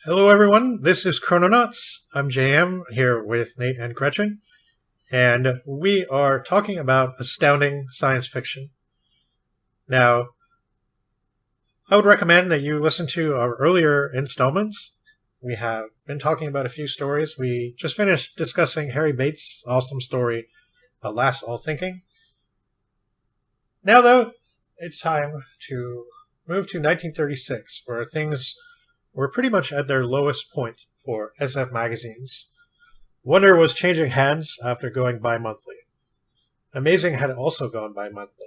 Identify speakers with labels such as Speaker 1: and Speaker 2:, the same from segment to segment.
Speaker 1: Hello, everyone. This is Chrononauts. I'm JM here with Nate and Gretchen, and we are talking about astounding science fiction. Now, I would recommend that you listen to our earlier installments. We have been talking about a few stories. We just finished discussing Harry Bates' awesome story, Alas All Thinking. Now, though, it's time to move to 1936, where things were pretty much at their lowest point for SF magazines. Wonder was changing hands after going bi-monthly. Amazing had also gone bi-monthly.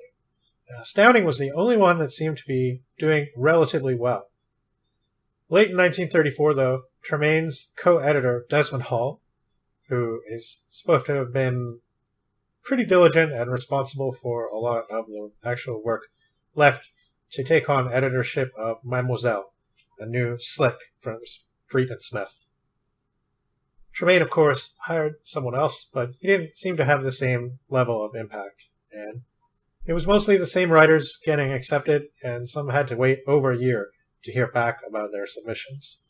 Speaker 1: Astounding was the only one that seemed to be doing relatively well. Late in 1934, though, Tremaine's co-editor Desmond Hall, who is supposed to have been pretty diligent and responsible for a lot of the actual work, left to take on editorship of Mademoiselle, a new slick from Street and Smith. Tremaine, of course, hired someone else, but he didn't seem to have the same level of impact. And it was mostly the same writers getting accepted, and some had to wait over a year to hear back about their submissions.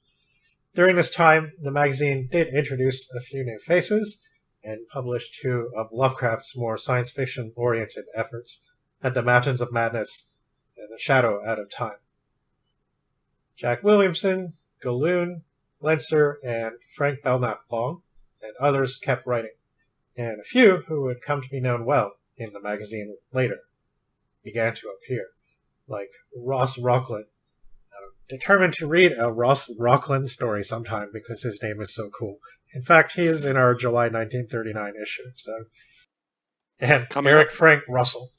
Speaker 1: During this time, the magazine did introduce a few new faces and published two of Lovecraft's more science fiction-oriented efforts, At the Mountains of Madness and A Shadow Out of Time. Jack Williamson, Galoon, Lenser, and Frank Belknap-Long, and others kept writing, and a few who would come to be known well in the magazine later began to appear, like Ross Rocklin. I'm determined to read a Ross Rocklin story sometime because his name is so cool. In fact, he is in our July 1939 issue. And Eric Frank Russell.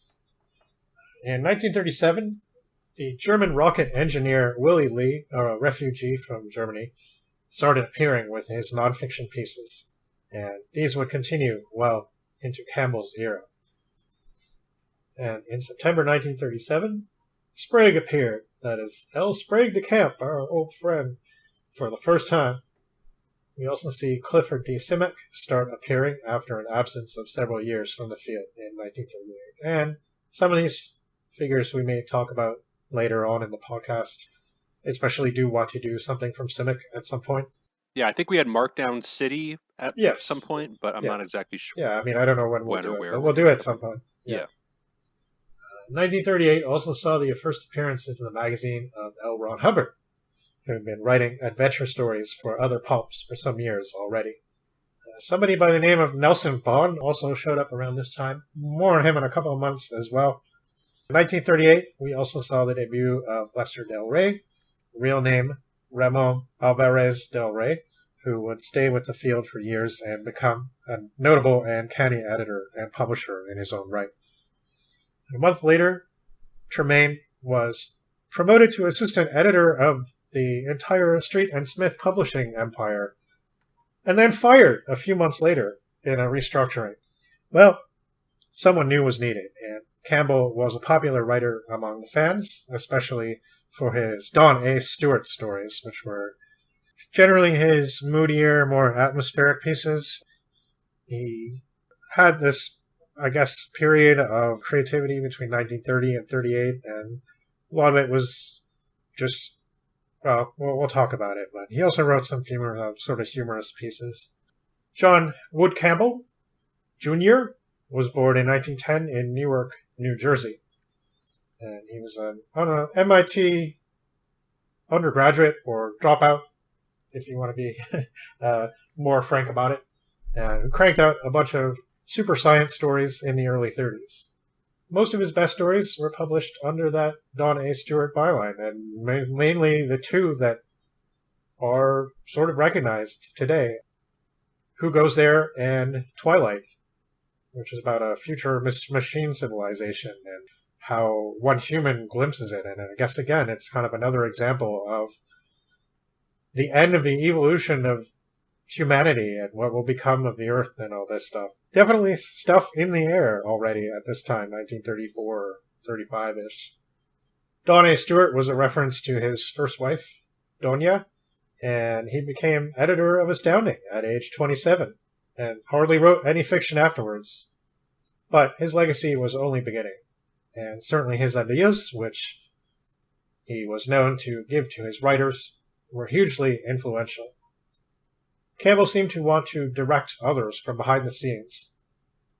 Speaker 1: In 1937, the German rocket engineer Willy Lee, a refugee from Germany, started appearing with his nonfiction pieces, and these would continue well into Campbell's era. And in September 1937, Sprague appeared, that is, L. Sprague de Camp, our old friend, for the first time. We also see Clifford D. Simek start appearing after an absence of several years from the field in 1938, and some of these figures we may talk about later on in the podcast. Especially do want to do something from Simek at some point.
Speaker 2: Yeah, I think we had Markdown City at some point, but I'm not exactly sure.
Speaker 1: Yeah, I mean, I don't know when we'll do it, but we'll do it at some point. Yeah. 1938 also saw the first appearances in the magazine of L. Ron Hubbard, who had been writing adventure stories for other pulps for some years already. Somebody by the name of Nelson Bond also showed up around this time. More on him in a couple of months as well. In 1938, we also saw the debut of Lester Del Rey, real name Ramon Alvarez Del Rey, who would stay with the field for years and become a notable and canny editor and publisher in his own right. A month later, Tremaine was promoted to assistant editor of the entire Street and Smith publishing empire, and then fired a few months later in a restructuring. Well, someone new was needed, and Campbell was a popular writer among the fans, especially for his Don A. Stewart stories, which were generally his moodier, more atmospheric pieces. He had this, I guess, period of creativity between 1930 and 38, and a lot of it was just, well, we'll talk about it, but he also wrote some sort of humorous pieces. John Wood Campbell, Jr., was born in 1910 in Newark, New Jersey. And he was an MIT undergraduate or dropout, if you want to be more frank about it, and who cranked out a bunch of super science stories in the early 30s. Most of his best stories were published under that Don A. Stewart byline, and mainly the two that are sort of recognized today, Who Goes There and Twilight, which is about a future machine civilization and how one human glimpses it. And I guess, again, it's kind of another example of the end of the evolution of humanity and what will become of the Earth and all this stuff. Definitely stuff in the air already at this time, 1934 or 35-ish. Don A. Stewart was a reference to his first wife, Donia, and he became editor of Astounding at age 27. And hardly wrote any fiction afterwards. But his legacy was only beginning, and certainly his ideas, which he was known to give to his writers, were hugely influential. Campbell seemed to want to direct others from behind the scenes.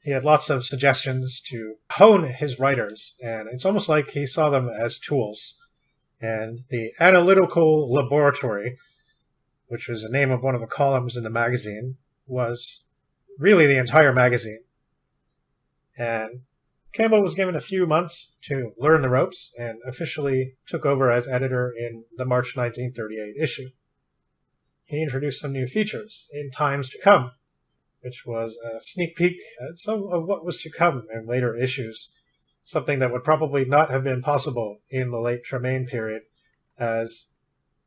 Speaker 1: He had lots of suggestions to hone his writers, and it's almost like he saw them as tools. And the Analytical Laboratory, which was the name of one of the columns in the magazine, was really the entire magazine. And Campbell was given a few months to learn the ropes and officially took over as editor in the March 1938 issue. He introduced some new features in Times to Come, which was a sneak peek at some of what was to come in later issues, something that would probably not have been possible in the late Tremaine period, as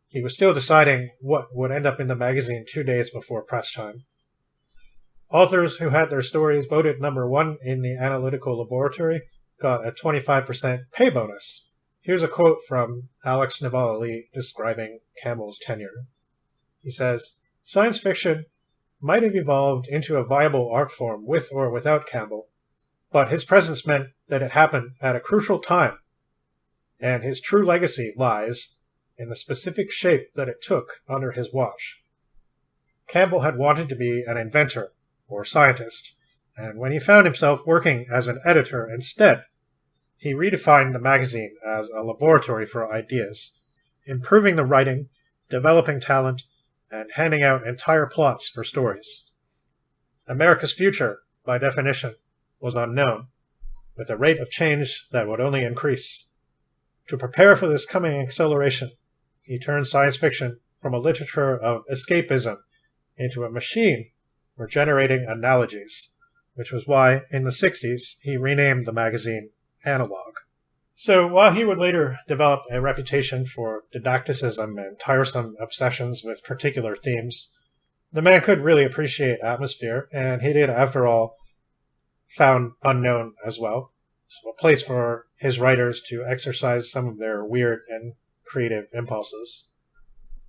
Speaker 1: he was still deciding what would end up in the magazine 2 days before press time. Authors who had their stories voted number 1 in the Analytical Laboratory got a 25% pay bonus. Here's a quote from Alec Nevala-Lee describing Campbell's tenure. He says, "Science fiction might have evolved into a viable art form with or without Campbell, but his presence meant that it happened at a crucial time, and his true legacy lies in the specific shape that it took under his watch. Campbell had wanted to be an inventor or scientist, and when he found himself working as an editor instead, he redefined the magazine as a laboratory for ideas, improving the writing, developing talent, and handing out entire plots for stories. America's future, by definition, was unknown, with a rate of change that would only increase. To prepare for this coming acceleration, he turned science fiction from a literature of escapism into a machine for generating analogies, which was why, in the 60s, he renamed the magazine Analog." So while he would later develop a reputation for didacticism and tiresome obsessions with particular themes, the man could really appreciate atmosphere, and he did, after all, found unknown as well. So a place for his writers to exercise some of their weird and creative impulses.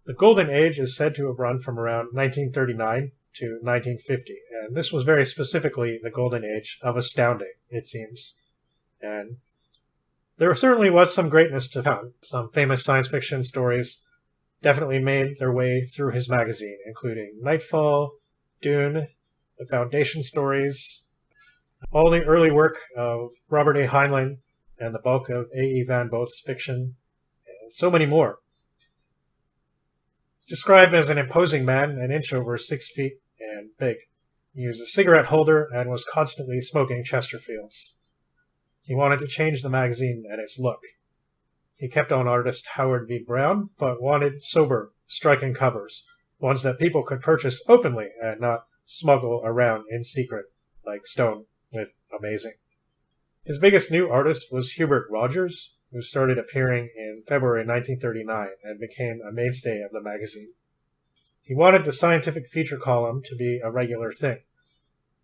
Speaker 1: The Golden Age is said to have run from around 1939 to 1950, and this was very specifically the Golden Age of astounding, it seems. And there certainly was some greatness to found. Some famous science fiction stories definitely made their way through his magazine, including Nightfall, Dune, the Foundation stories, all the early work of Robert A. Heinlein, and the bulk of A.E. Van Voogt's fiction, and so many more. He's described as an imposing man, an inch over 6 feet and big. He used a cigarette holder and was constantly smoking Chesterfields. He wanted to change the magazine and its look. He kept on artist Howard V. Brown, but wanted sober, striking covers, ones that people could purchase openly and not smuggle around in secret, like Stone with Amazing. His biggest new artist was Hubert Rogers, who started appearing in February 1939 and became a mainstay of the magazine. He wanted the scientific feature column to be a regular thing.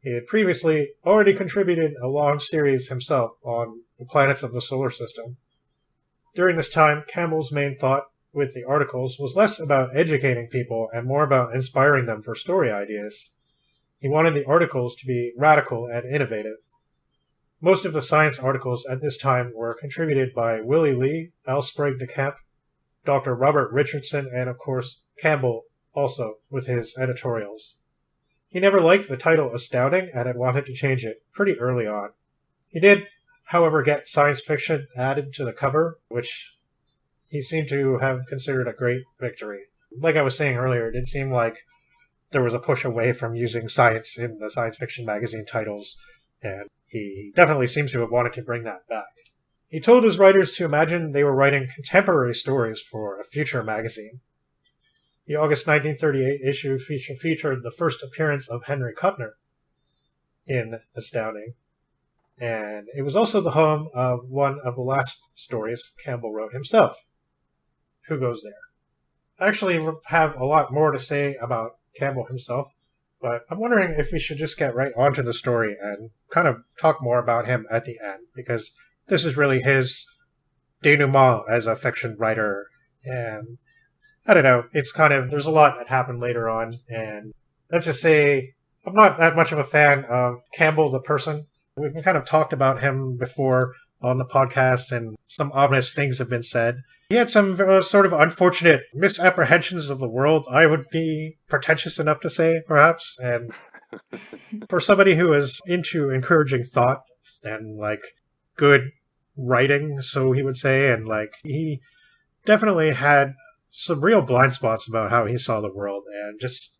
Speaker 1: He had previously already contributed a long series himself on the planets of the solar system. During this time, Campbell's main thought with the articles was less about educating people and more about inspiring them for story ideas. He wanted the articles to be radical and innovative. Most of the science articles at this time were contributed by Willie Lee, L. Sprague de Camp, Dr. Robert Richardson, and of course Campbell also with his editorials. He never liked the title Astounding and had wanted to change it pretty early on. He did, however, get science fiction added to the cover, which he seemed to have considered a great victory. Like I was saying earlier, it did seem like there was a push away from using science in the science fiction magazine titles, and he definitely seems to have wanted to bring that back. He told his writers to imagine they were writing contemporary stories for a future magazine. The August 1938 issue featured the first appearance of Henry Kuttner in Astounding, and it was also the home of one of the last stories Campbell wrote himself. Who Goes There? I actually have a lot more to say about Campbell himself, but I'm wondering if we should just get right onto the story and kind of talk more about him at the end, because this is really his denouement as a fiction writer, and I don't know, it's kind of, there's a lot that happened later on, and let's just say, I'm not that much of a fan of Campbell the person. We've kind of talked about him before on the podcast, and some ominous things have been said. He had some sort of unfortunate misapprehensions of the world, I would be pretentious enough to say, perhaps. And for somebody who is into encouraging thought and, like, good writing, so he would say, and, like, he definitely had some real blind spots about how he saw the world, and just...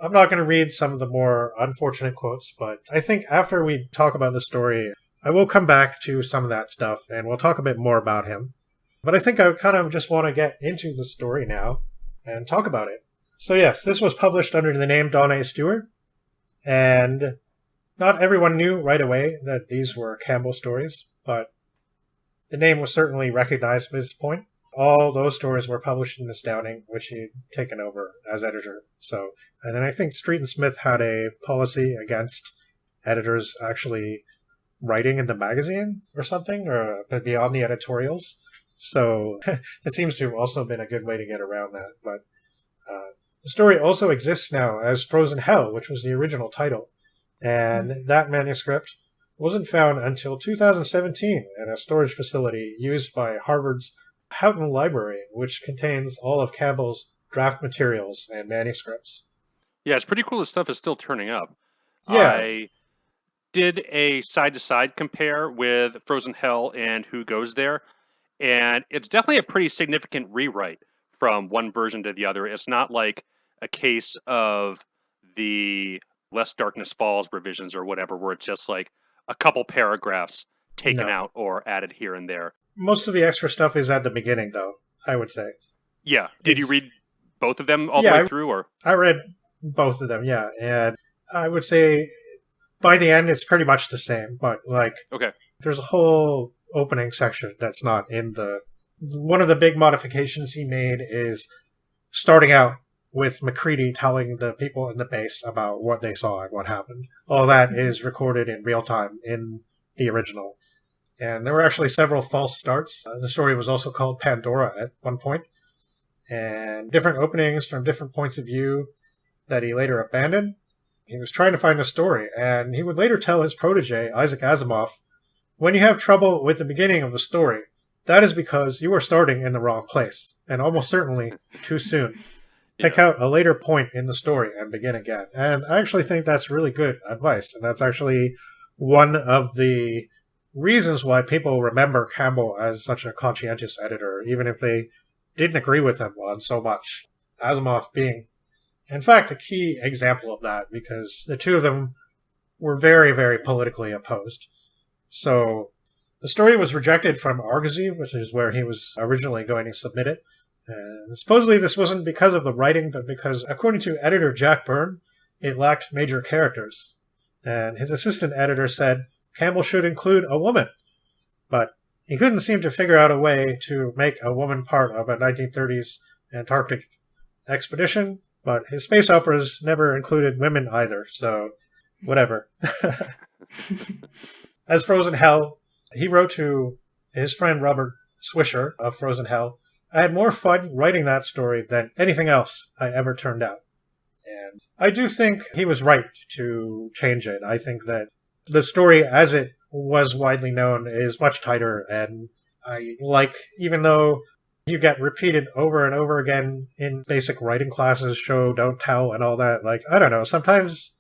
Speaker 1: I'm not going to read some of the more unfortunate quotes, but I think after we talk about the story, I will come back to some of that stuff, and we'll talk a bit more about him. But I think I kind of just want to get into the story now and talk about it. So yes, this was published under the name Don A. Stewart, and not everyone knew right away that these were Campbell stories, but the name was certainly recognized at this point. All those stories were published in Astounding, which he'd taken over as editor. So, and then I think Street and Smith had a policy against editors actually writing in the magazine or something, or beyond the editorials. So it seems to have also been a good way to get around that. But the story also exists now as Frozen Hell, which was the original title. And that manuscript wasn't found until 2017 at a storage facility used by Harvard's Houghton Library, which contains all of Campbell's draft materials and manuscripts.
Speaker 2: Yeah, it's pretty cool this stuff is still turning up.
Speaker 1: Yeah.
Speaker 2: I did a side-to-side compare with Frozen Hell and Who Goes There, and it's definitely a pretty significant rewrite from one version to the other. It's not like a case of the Lest Darkness Falls revisions or whatever, where it's just like a couple paragraphs taken out or added here and there.
Speaker 1: Most of the extra stuff is at the beginning, though, I would say.
Speaker 2: Yeah. Did you read both of them all the way through? Or
Speaker 1: I read both of them, yeah. And I would say by the end, it's pretty much the same. But, like, there's a whole opening section that's not in the... One of the big modifications he made is starting out with McCready telling the people in the base about what they saw and what happened. All that is recorded in real time in the original. And there were actually several false starts. The story was also called Pandora at one point. And different openings from different points of view that he later abandoned. He was trying to find the story, and he would later tell his protege, Isaac Asimov, when you have trouble with the beginning of the story, that is because you are starting in the wrong place, and almost certainly too soon. Pick out a later point in the story and begin again. And I actually think that's really good advice, and that's actually one of the reasons why people remember Campbell as such a conscientious editor, even if they didn't agree with him on so much. Asimov being, in fact, a key example of that, because the two of them were very, very politically opposed. So the story was rejected from Argosy, which is where he was originally going to submit it. And supposedly this wasn't because of the writing, but because, according to editor Jack Byrne, it lacked major characters. And his assistant editor said Campbell should include a woman. But he couldn't seem to figure out a way to make a woman part of a 1930s Antarctic expedition, but his space operas never included women either, so whatever. As Frozen Hell, he wrote to his friend Robert Swisher of Frozen Hell, I had more fun writing that story than anything else I ever turned out. And I do think he was right to change it. I think that the story as it was widely known is much tighter, and I like, even though you get repeated over and over again in basic writing classes, show, don't tell, and all that, like, I don't know, sometimes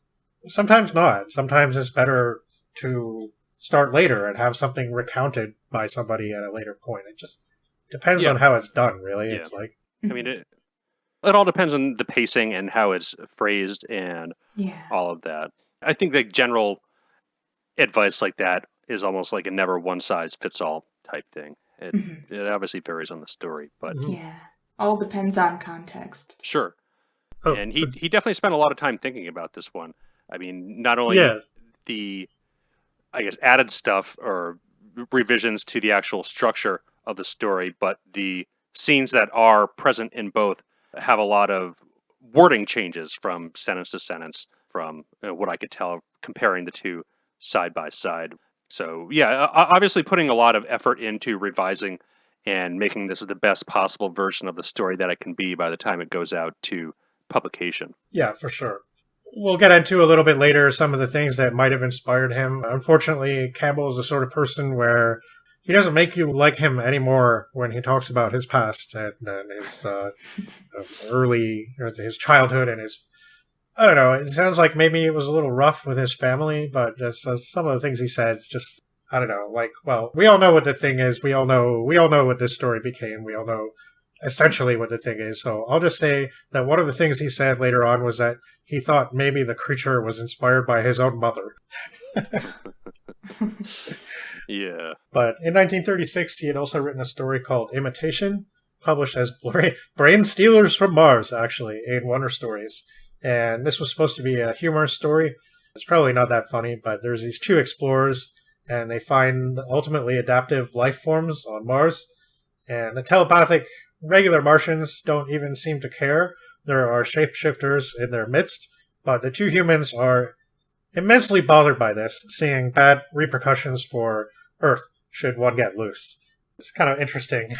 Speaker 1: not. Sometimes it's better to start later and have something recounted by somebody at a later point. It just depends on how it's done, really. Yeah. It's like...
Speaker 2: I mean, it all depends on the pacing and how it's phrased and all of that. I think the general advice like that is almost like a never one-size-fits-all type thing. It obviously varies on the story, but...
Speaker 3: Yeah, all depends on context.
Speaker 2: Sure. Oh, and he definitely spent a lot of time thinking about this one. I mean, not only the, I guess, added stuff or revisions to the actual structure of the story, but the scenes that are present in both have a lot of wording changes from sentence to sentence, from what I could tell comparing the two side by side. So yeah, obviously putting a lot of effort into revising and making this the best possible version of the story that it can be by the time it goes out to publication.
Speaker 1: Yeah, for sure. we'll get into a little bit later some of the things that might have inspired him. Unfortunately, Campbell is the sort of person where he doesn't make you like him anymore when he talks about his past and his his childhood and his, I don't know, it sounds like maybe it was a little rough with his family, but some of the things he says just, I don't know, like, well, we all know what the thing is. We all know what this story became. We all know essentially what the thing is. So I'll just say that one of the things he said later on was that he thought maybe the creature was inspired by his own mother.
Speaker 2: Yeah.
Speaker 1: But in 1936, he had also written a story called Imitation, published as Brain Stealers from Mars, actually, in Wonder Stories. And this was supposed to be a humorous story. It's probably not that funny, but there's these two explorers, and they find ultimately adaptive life forms on Mars. And the telepathic regular Martians don't even seem to care. There are shapeshifters in their midst, but the two humans are immensely bothered by this, seeing bad repercussions for Earth should one get loose. It's kind of interesting.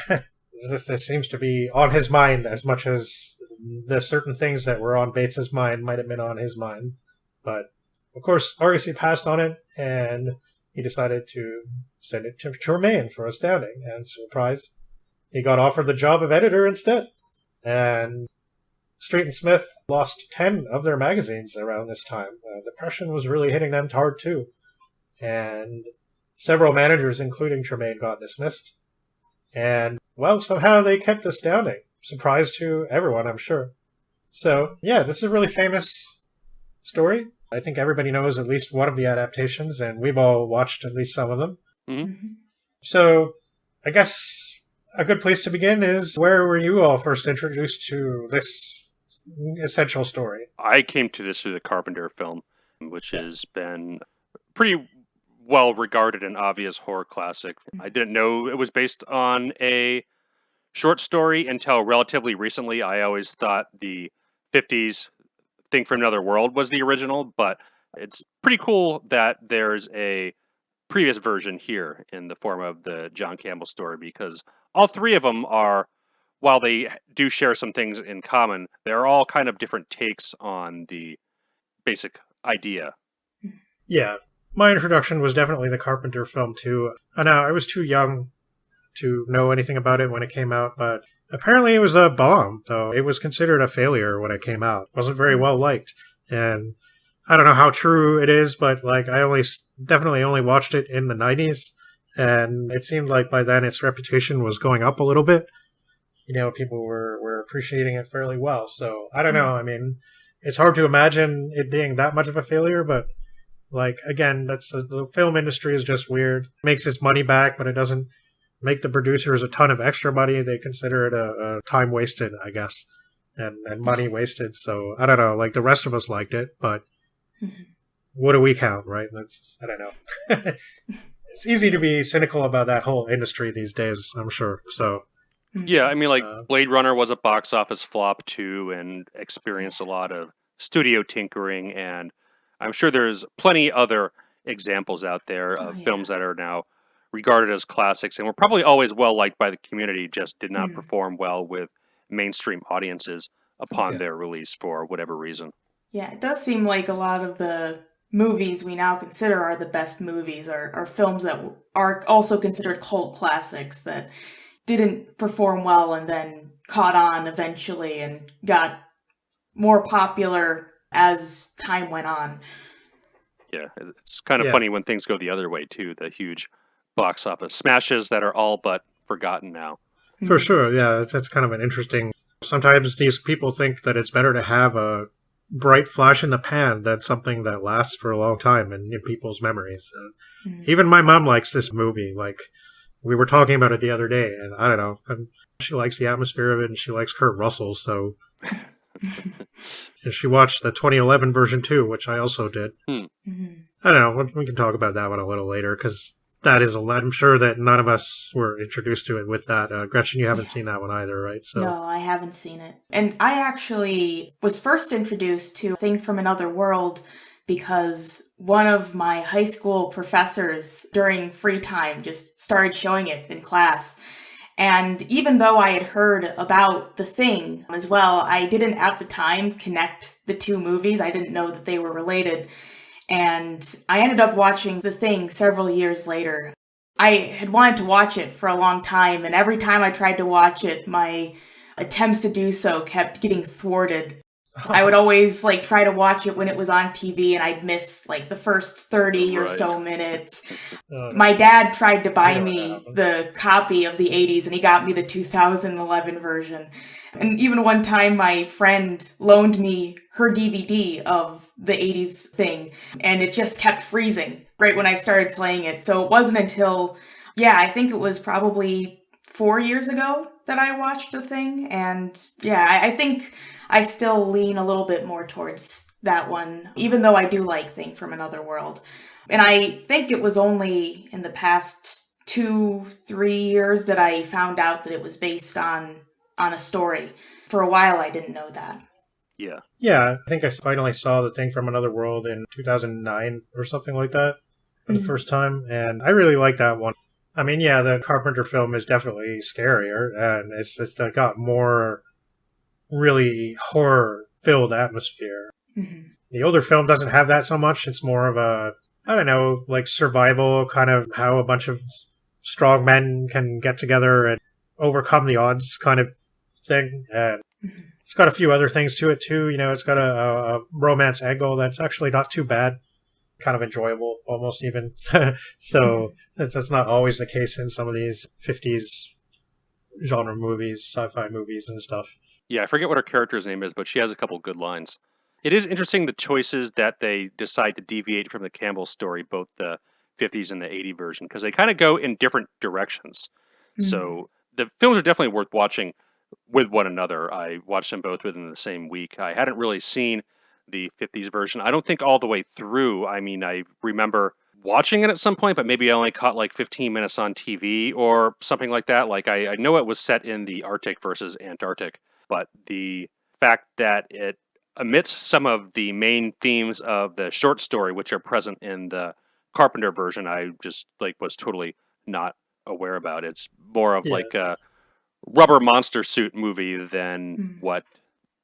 Speaker 1: This seems to be on his mind as much as the certain things that were on Bates's mind might have been on his mind. But, of course, Argosy passed on it, and he decided to send it to Tremaine for Astounding, and surprise, he got offered the job of editor instead. And Street and Smith lost 10 of their magazines around this time. Depression was really hitting them hard, too. And several managers, including Tremaine, got dismissed. And, well, somehow they kept Astounding. Surprise to everyone, I'm sure. So, yeah, this is a really famous story. I think everybody knows at least one of the adaptations, and we've all watched at least some of them.
Speaker 2: Mm-hmm.
Speaker 1: So, I guess a good place to begin is, where were you all first introduced to this essential story?
Speaker 2: I came to this through the Carpenter film, which has been pretty well regarded and obvious horror classic. I didn't know it was based on a short story until relatively recently. I always thought the 50s Thing from Another World was the original, but it's pretty cool that there's a previous version here in the form of the John Campbell story, because all three of them are, while they do share some things in common, they're all kind of different takes on the basic idea.
Speaker 1: Yeah, my introduction was definitely the Carpenter film too. I was too young to know anything about it when it came out, but apparently it was a bomb, though. It was considered a failure when it came out. It wasn't very well liked. And I don't know how true it is, but like I definitely only watched it in the 90s, and it seemed like by then its reputation was going up a little bit. You know, people were appreciating it fairly well. So I don't know. I mean, it's hard to imagine it being that much of a failure, but like, again, the film industry is just weird. It makes its money back, but it doesn't make the producers a ton of extra money. They consider it a time wasted, I guess, and money wasted. So I don't know. Like, the rest of us liked it, but what do we count, right? I don't know. It's easy to be cynical about that whole industry these days, I'm sure. So
Speaker 2: yeah, I mean, like Blade Runner was a box office flop too, and experienced a lot of studio tinkering, and I'm sure there's plenty other examples out there of films that are now regarded as classics and were probably always well liked by the community, just did not perform well with mainstream audiences upon their release for whatever reason.
Speaker 3: Yeah, it does seem like a lot of the movies we now consider are the best movies are films that are also considered cult classics that didn't perform well and then caught on eventually and got more popular as time went on.
Speaker 2: Yeah, it's kind of funny when things go the other way too, the huge box office smashes that are all but forgotten now.
Speaker 1: For sure, yeah, that's kind of an interesting... Sometimes these people think that it's better to have a bright flash in the pan than something that lasts for a long time in people's memories. Even my mom likes this movie. Like, we were talking about it the other day, and I don't know, she likes the atmosphere of it, and she likes Kurt Russell, so... And she watched the 2011 version too, which I also did. I don't know, we can talk about that one a little later, because that is I'm sure that none of us were introduced to it with that. Gretchen, you haven't seen that one either, right? So
Speaker 3: no, I haven't seen it. And I actually was first introduced to Thing from Another World because one of my high school professors during free time just started showing it in class. And even though I had heard about The Thing as well, I didn't at the time connect the two movies. I didn't know that they were related. And I ended up watching The Thing several years later. I had wanted to watch it for a long time, and every time I tried to watch it, my attempts to do so kept getting thwarted. I would always try to watch it when it was on TV, and I'd miss the first 30 or so minutes. My dad tried to buy me the copy of the 80s, and he got me the 2011 version. And even one time my friend loaned me her DVD of the 80s Thing, and it just kept freezing right when I started playing it. So it wasn't until, I think it was probably 4 years ago that I watched The Thing. And I think I still lean a little bit more towards that one, even though I do like Thing from Another World. And I think it was only in the past 2-3 years that I found out that it was based on a story. For a while, I didn't know that.
Speaker 2: Yeah.
Speaker 1: Yeah, I think I finally saw The Thing from Another World in 2009 or something like that for the first time, and I really like that one. I mean, the Carpenter film is definitely scarier, and it's got more really horror-filled atmosphere.
Speaker 3: Mm-hmm.
Speaker 1: The older film doesn't have that so much. It's more of a, I don't know, survival, kind of how a bunch of strong men can get together and overcome the odds kind of thing. And it's got a few other things to it, too. It's got a romance angle that's actually not too bad. Kind of enjoyable, almost even. So that's not always the case in some of these 50s genre movies, sci-fi movies and stuff.
Speaker 2: Yeah, I forget what her character's name is, but she has a couple good lines. It is interesting the choices that they decide to deviate from the Campbell story, both the 50s and the 80 version, because they kind of go in different directions. Mm-hmm. So the films are definitely worth watching with one another. I watched them both within the same week. I hadn't really seen the 50s version. I don't think all the way through. I mean, I remember watching it at some point, but maybe I only caught 15 minutes on TV or something like that. I know it was set in the Arctic versus Antarctic, but the fact that it omits some of the main themes of the short story, which are present in the Carpenter version, I just was totally not aware about. It's more of a rubber monster suit movie than what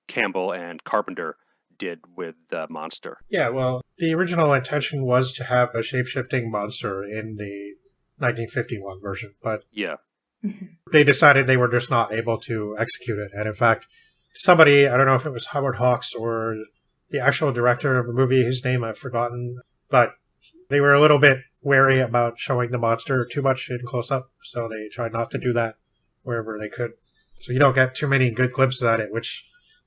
Speaker 2: Campbell and Carpenter did with the monster.
Speaker 1: Yeah, well, the original intention was to have a shape-shifting monster in the 1951 version, but they decided they were just not able to execute it. And in fact, somebody, I don't know if it was Howard Hawks or the actual director of the movie, his name I've forgotten, but they were a little bit wary about showing the monster too much in close-up, so they tried not to do that wherever they could. So you don't get too many good glimpses at it, which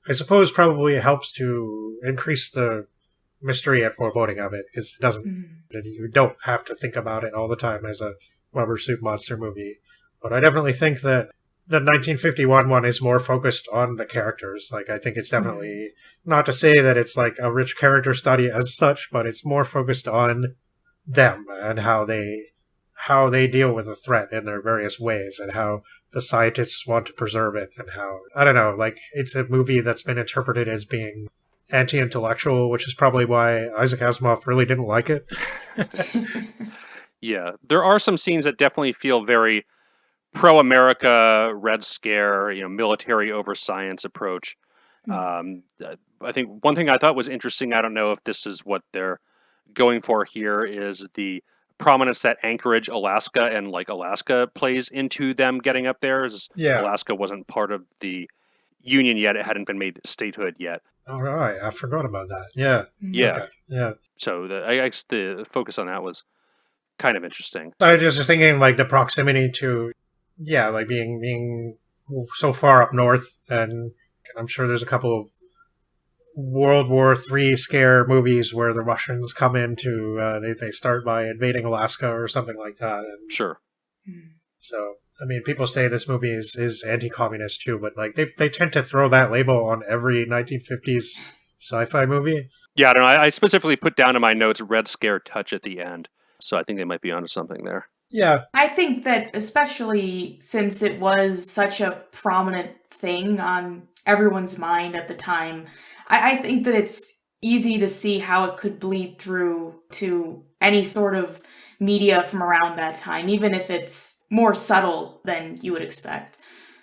Speaker 1: I suppose probably helps to increase the mystery and foreboding of it, because it doesn't, you don't have to think about it all the time as a rubber suit monster movie. But I definitely think that the 1951 one is more focused on the characters. I think it's definitely, not to say that it's a rich character study as such, but it's more focused on them and how they deal with the threat in their various ways, and how the scientists want to preserve it, and how, I don't know, it's a movie that's been interpreted as being anti-intellectual, which is probably why Isaac Asimov really didn't like it.
Speaker 2: Yeah, there are some scenes that definitely feel very pro-America, Red Scare, military over science approach. I think one thing I thought was interesting, I don't know if this is what they're going for here, is the prominence that Anchorage, Alaska, and Alaska plays into them getting up there. Alaska wasn't part of the Union yet; it hadn't been made statehood yet.
Speaker 1: All right, I forgot about that. Yeah.
Speaker 2: Okay.
Speaker 1: Yeah.
Speaker 2: So I guess the focus on that was kind of interesting.
Speaker 1: I was just thinking the proximity to, being so far up north, and I'm sure there's a couple of World War III scare movies where the Russians come into, they start by invading Alaska or something like that. And
Speaker 2: sure.
Speaker 1: So, I mean, people say this movie is anti-communist too, but they tend to throw that label on every 1950s sci-fi movie.
Speaker 2: Yeah, I don't know. I specifically put down in my notes Red Scare touch at the end, so I think they might be onto something there.
Speaker 1: Yeah.
Speaker 3: I think that especially since it was such a prominent thing on everyone's mind at the time, I think that it's easy to see how it could bleed through to any sort of media from around that time, even if it's more subtle than you would expect.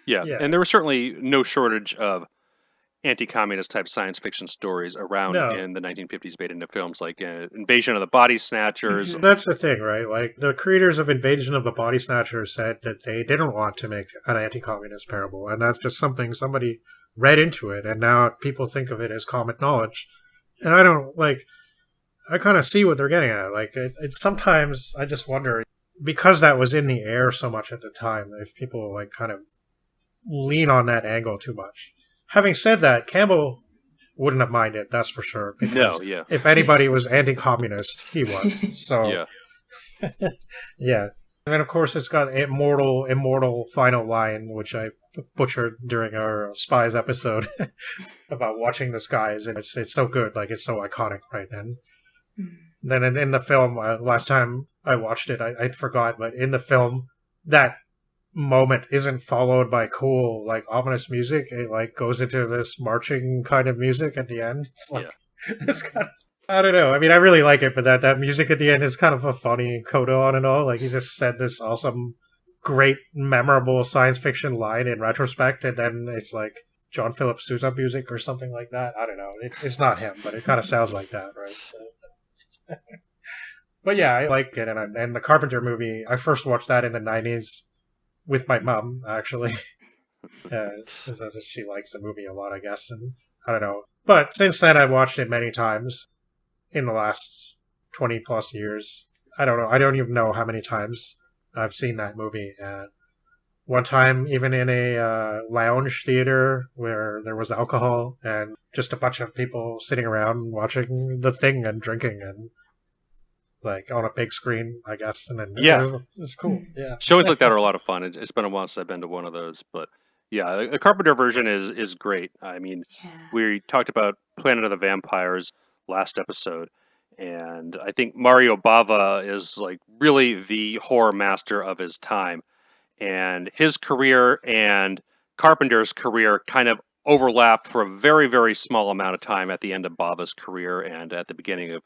Speaker 2: Yeah, and there was certainly no shortage of anti-communist type science fiction stories around in the 1950s made into films, like Invasion of the Body Snatchers.
Speaker 1: That's the thing, right? Like, the creators of Invasion of the Body Snatchers said that they didn't want to make an anti-communist parable, and that's just something somebody read into it, and now people think of it as common knowledge. And I don't, like, I kind of see what they're getting at. Like, it's sometimes I just wonder, because that was in the air so much at the time, if people, like, kind of lean on that angle too much. Having said that, Campbell wouldn't have minded, that's for sure. Because if anybody was anti-communist, he was. So, yeah. And of course, it's got immortal final line, which I butchered during our Spies episode about watching the skies, and it's so good, like it's so iconic right then. Then in the film, last time I watched it, I forgot, but in the film, that moment isn't followed by cool, like, ominous music. It, like, goes into this marching kind of music at the end. It's like, it's kind of, I don't know. I mean, I really like it, but that music at the end is kind of a funny coda on and all. Like, he just said this awesome, great, memorable science fiction line in retrospect, and then it's like John Philip Sousa music or something like that. I don't know. It's not him, but it kind of sounds like that, right? So. But yeah, I like it. And the Carpenter movie, I first watched that in the 90s with my mom, actually. She likes the movie a lot, I guess. And I don't know. But since then, I've watched it many times in the last 20 plus years. I don't know. I don't even know how many times I've seen that movie. One time, even in a lounge theater where there was alcohol and just a bunch of people sitting around watching The Thing and drinking and, like, on a big screen, I guess. And then it's cool. Yeah,
Speaker 2: showings like that are a lot of fun. It's been a while since I've been to one of those, but yeah, the Carpenter version is great. I mean, we talked about Planet of the Vampires last episode, and I think Mario Bava is, like, really the horror master of his time, and his career and Carpenter's career kind of overlapped for a very, very small amount of time at the end of Bava's career and at the beginning of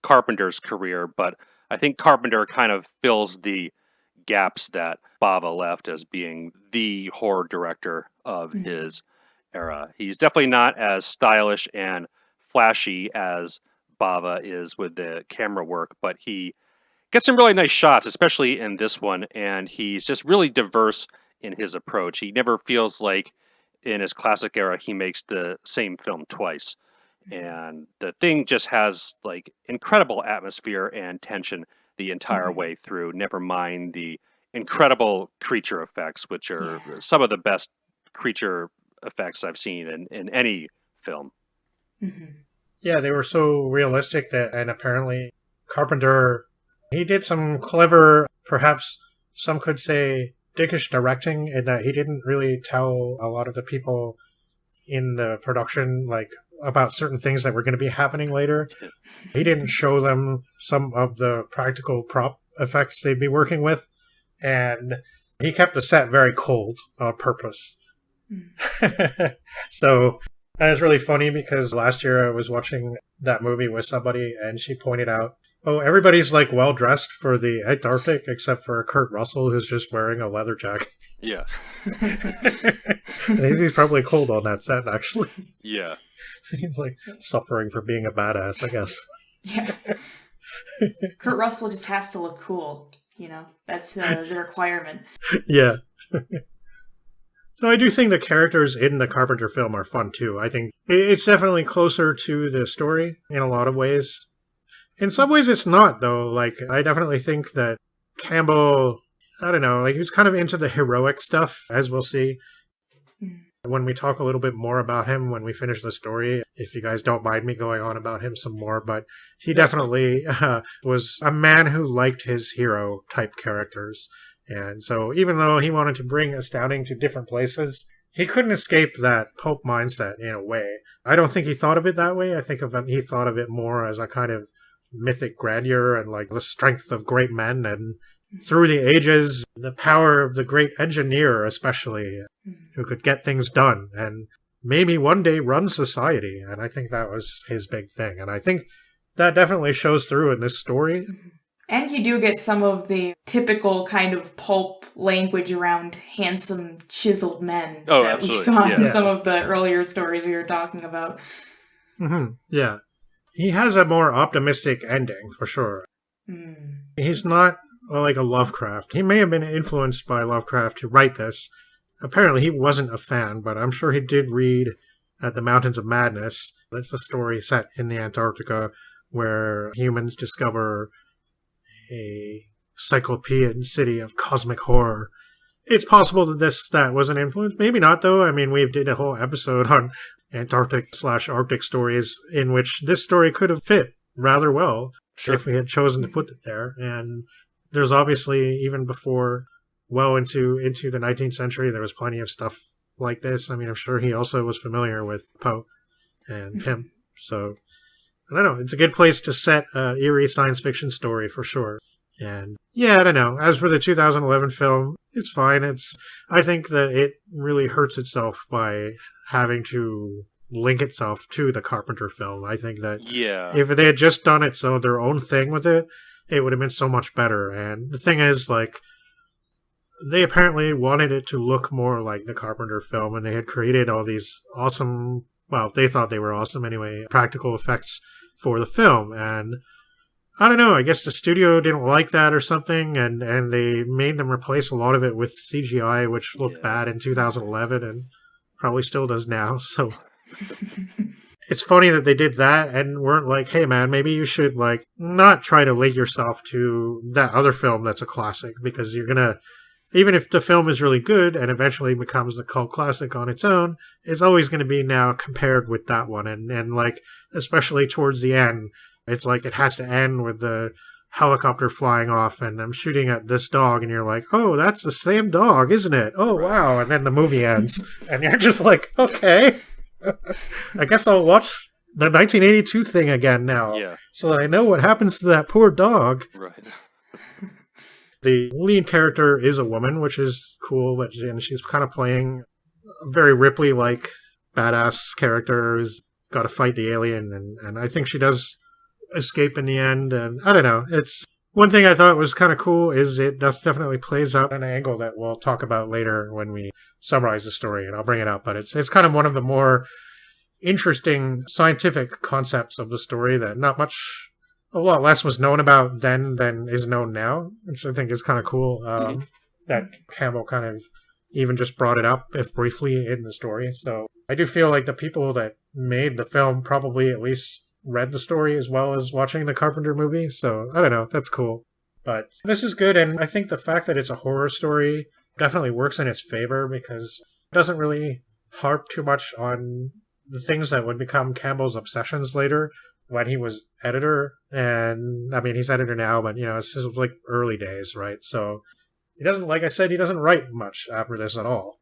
Speaker 2: Carpenter's career, but I think Carpenter kind of fills the gaps that Bava left as being the horror director of his era. He's definitely not as stylish and flashy as Bava is with the camera work, but he gets some really nice shots, especially in this one, and he's just really diverse in his approach. He never feels like in his classic era he makes the same film twice. And The Thing just has, like, incredible atmosphere and tension the entire way through, never mind the incredible creature effects, which are some of the best creature effects I've seen in any film.
Speaker 1: Yeah, they were so realistic and apparently Carpenter, he did some clever, perhaps some could say dickish directing, in that he didn't really tell a lot of the people in the production, like, about certain things that were going to be happening later. He didn't show them some of the practical prop effects they'd be working with, and he kept the set very cold on purpose. So that is really funny, because last year I was watching that movie with somebody, and she pointed out, oh, everybody's, like, well dressed for the Antarctic except for Kurt Russell, who's just wearing a leather jacket.
Speaker 2: Yeah.
Speaker 1: And he's probably cold on that set, actually.
Speaker 2: Yeah.
Speaker 1: He's, like, suffering for being a badass, I guess.
Speaker 3: Yeah. Kurt Russell just has to look cool, you know? That's the requirement.
Speaker 1: Yeah. So I do think the characters in the Carpenter film are fun, too. I think it's definitely closer to the story in a lot of ways. In some ways it's not, though. Like, I definitely think that Campbell, I don't know, like, he was kind of into the heroic stuff, as we'll see when we talk a little bit more about him when we finish the story, if you guys don't mind me going on about him some more. But he definitely was a man who liked his hero-type characters. And so even though he wanted to bring Astounding to different places, he couldn't escape that Pulp mindset in a way. I don't think he thought of it that way. I think he thought of it more as a kind of mythic grandeur and, like, the strength of great men, and through the ages, the power of the great engineer, especially, who could get things done and maybe one day run society. And I think that was his big thing. And I think that definitely shows through in this story.
Speaker 3: And you do get some of the typical kind of pulp language around handsome, chiseled men that we saw in some of the earlier stories we were talking about.
Speaker 1: Mm-hmm. Yeah. He has a more optimistic ending, for sure.
Speaker 3: Mm.
Speaker 1: He's not like a Lovecraft. He may have been influenced by Lovecraft to write this. Apparently he wasn't a fan, but I'm sure he did read At the Mountains of Madness. That's a story set in the Antarctica where humans discover a cyclopean city of cosmic horror. It's possible that that was an influence. Maybe not, though. I mean, we did a whole episode on Antarctic/Arctic stories in which this story could have fit rather well if we had chosen to put it there. And there's obviously, even before, well into the 19th century, there was plenty of stuff like this. I mean, I'm sure he also was familiar with Poe and Pym. So, I don't know. It's a good place to set an eerie science fiction story for sure. And yeah, I don't know. As for the 2011 film, it's fine. I think that it really hurts itself by having to link itself to the Carpenter film. I think that if they had just done it so their own thing with it, it would have been so much better. And the thing is, like, they apparently wanted it to look more like the Carpenter film, and they had created all these awesome, well, they thought they were awesome anyway, practical effects for the film. And I don't know, I guess the studio didn't like that or something, and they made them replace a lot of it with CGI, which looked bad in 2011 and probably still does now. So it's funny that they did that and weren't like, hey man, maybe you should like not try to link yourself to that other film that's a classic, because you're gonna, even if the film is really good and eventually becomes a cult classic on its own, it's always going to be now compared with that one. And like, especially towards the end, it's like it has to end with the helicopter flying off and I'm shooting at this dog and you're like, oh, that's the same dog, isn't it? Oh, wow. And then the movie ends and you're just like, okay, I guess I'll watch the 1982 thing again now so that I know what happens to that poor dog.
Speaker 2: Right.
Speaker 1: The lead character is a woman, which is cool, and she's kind of playing a very Ripley-like badass character who's got to fight the alien, and I think she does escape in the end, and I don't know. It's one thing I thought was kind of cool is it definitely plays out an angle that we'll talk about later when we summarize the story, and I'll bring it up, but it's kind of one of the more interesting scientific concepts of the story that a lot less was known about then than is known now, which I think is kind of cool. That Campbell kind of even just brought it up, if briefly, in the story. So I do feel like the people that made the film probably at least read the story as well as watching the Carpenter movie. So I don't know, that's cool. But this is good, and I think the fact that it's a horror story definitely works in its favor because it doesn't really harp too much on the things that would become Campbell's obsessions later when he was editor. And I mean, he's editor now, but this is like early days, right? So he doesn't, like I said, he doesn't write much after this at all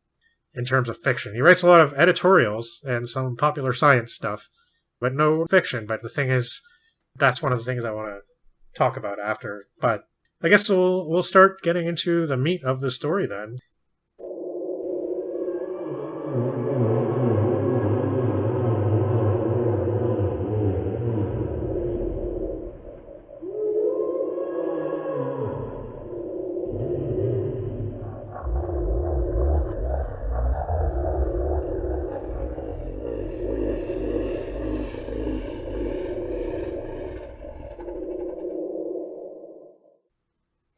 Speaker 1: in terms of fiction. He writes a lot of editorials and some popular science stuff, but no fiction. But the thing is, that's one of the things I want to talk about after. But I guess we'll start getting into the meat of the story then.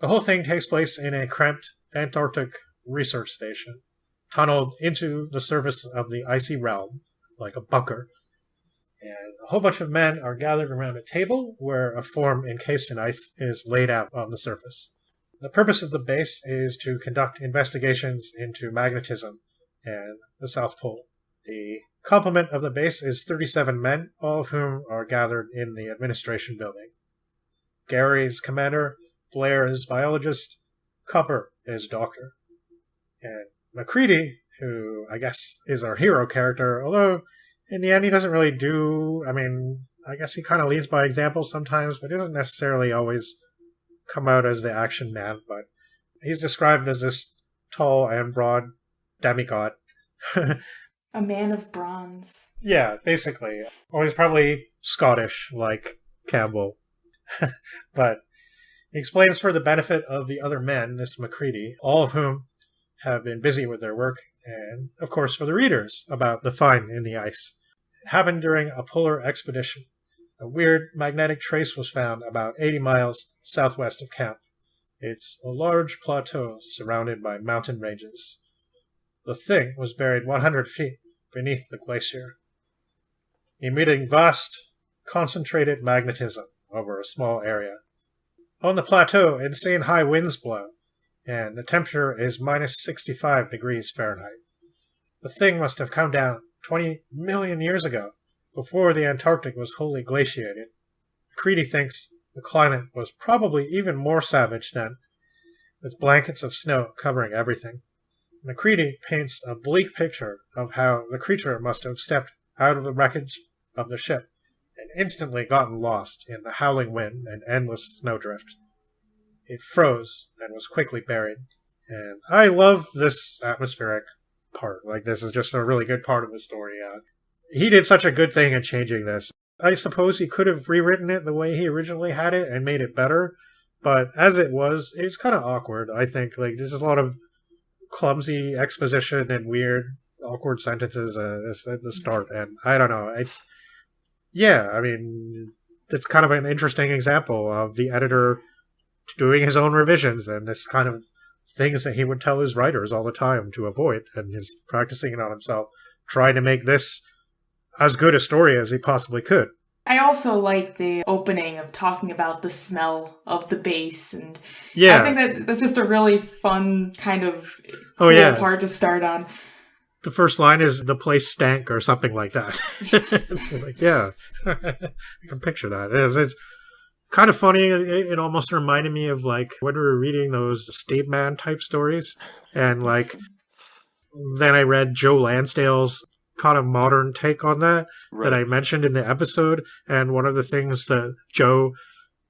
Speaker 1: The whole thing takes place in a cramped Antarctic research station, tunneled into the surface of the icy realm, like a bunker. And a whole bunch of men are gathered around a table where a form encased in ice is laid out on the surface. The purpose of the base is to conduct investigations into magnetism and the South Pole. The complement of the base is 37 men, all of whom are gathered in the administration building. Gary is commander, Blair is biologist, Copper is doctor. And MacReady, who I guess is our hero character, although in the end he doesn't really I guess he kind of leads by example sometimes, but he doesn't necessarily always come out as the action man. But he's described as this tall and broad demigod.
Speaker 3: A man of bronze.
Speaker 1: Yeah, basically. Well, he's probably Scottish, like Campbell. But He explains for the benefit of the other men, this Macready, all of whom have been busy with their work, and, of course, for the readers, about the find in the ice. It happened during a polar expedition. A weird magnetic trace was found about 80 miles southwest of camp. It's a large plateau surrounded by mountain ranges. The thing was buried 100 feet beneath the glacier, emitting vast, concentrated magnetism over a small area. On the plateau, insane high winds blow, and the temperature is minus 65 degrees Fahrenheit. The thing must have come down 20 million years ago, before the Antarctic was wholly glaciated. Macready thinks the climate was probably even more savage then, with blankets of snow covering everything. Macready paints a bleak picture of how the creature must have stepped out of the wreckage of the ship and instantly gotten lost in the howling wind and endless snowdrift. It froze and was quickly buried. And I love this atmospheric part. Like, this is just a really good part of the story. He did such a good thing in changing this. I suppose he could have rewritten it the way he originally had it and made it better, but as it was, it's kind of awkward, I think. Like, there's a lot of clumsy exposition and weird, awkward sentences at the start, and I don't know. It's kind of an interesting example of the editor doing his own revisions and this kind of things that he would tell his writers all the time to avoid, and he's practicing it on himself, trying to make this as good a story as he possibly could.
Speaker 3: I also like the opening of talking about the smell of the base, and
Speaker 1: yeah,
Speaker 3: I think that's just a really fun kind of cool part to start on.
Speaker 1: The first line is, "The place stank," or something like that. Like, yeah, you can picture that. It's kind of funny. It almost reminded me of, like, when we were reading those Estate Man type stories, and like then I read Joe Lansdale's kind of modern take on that I mentioned in the episode, and one of the things that Joe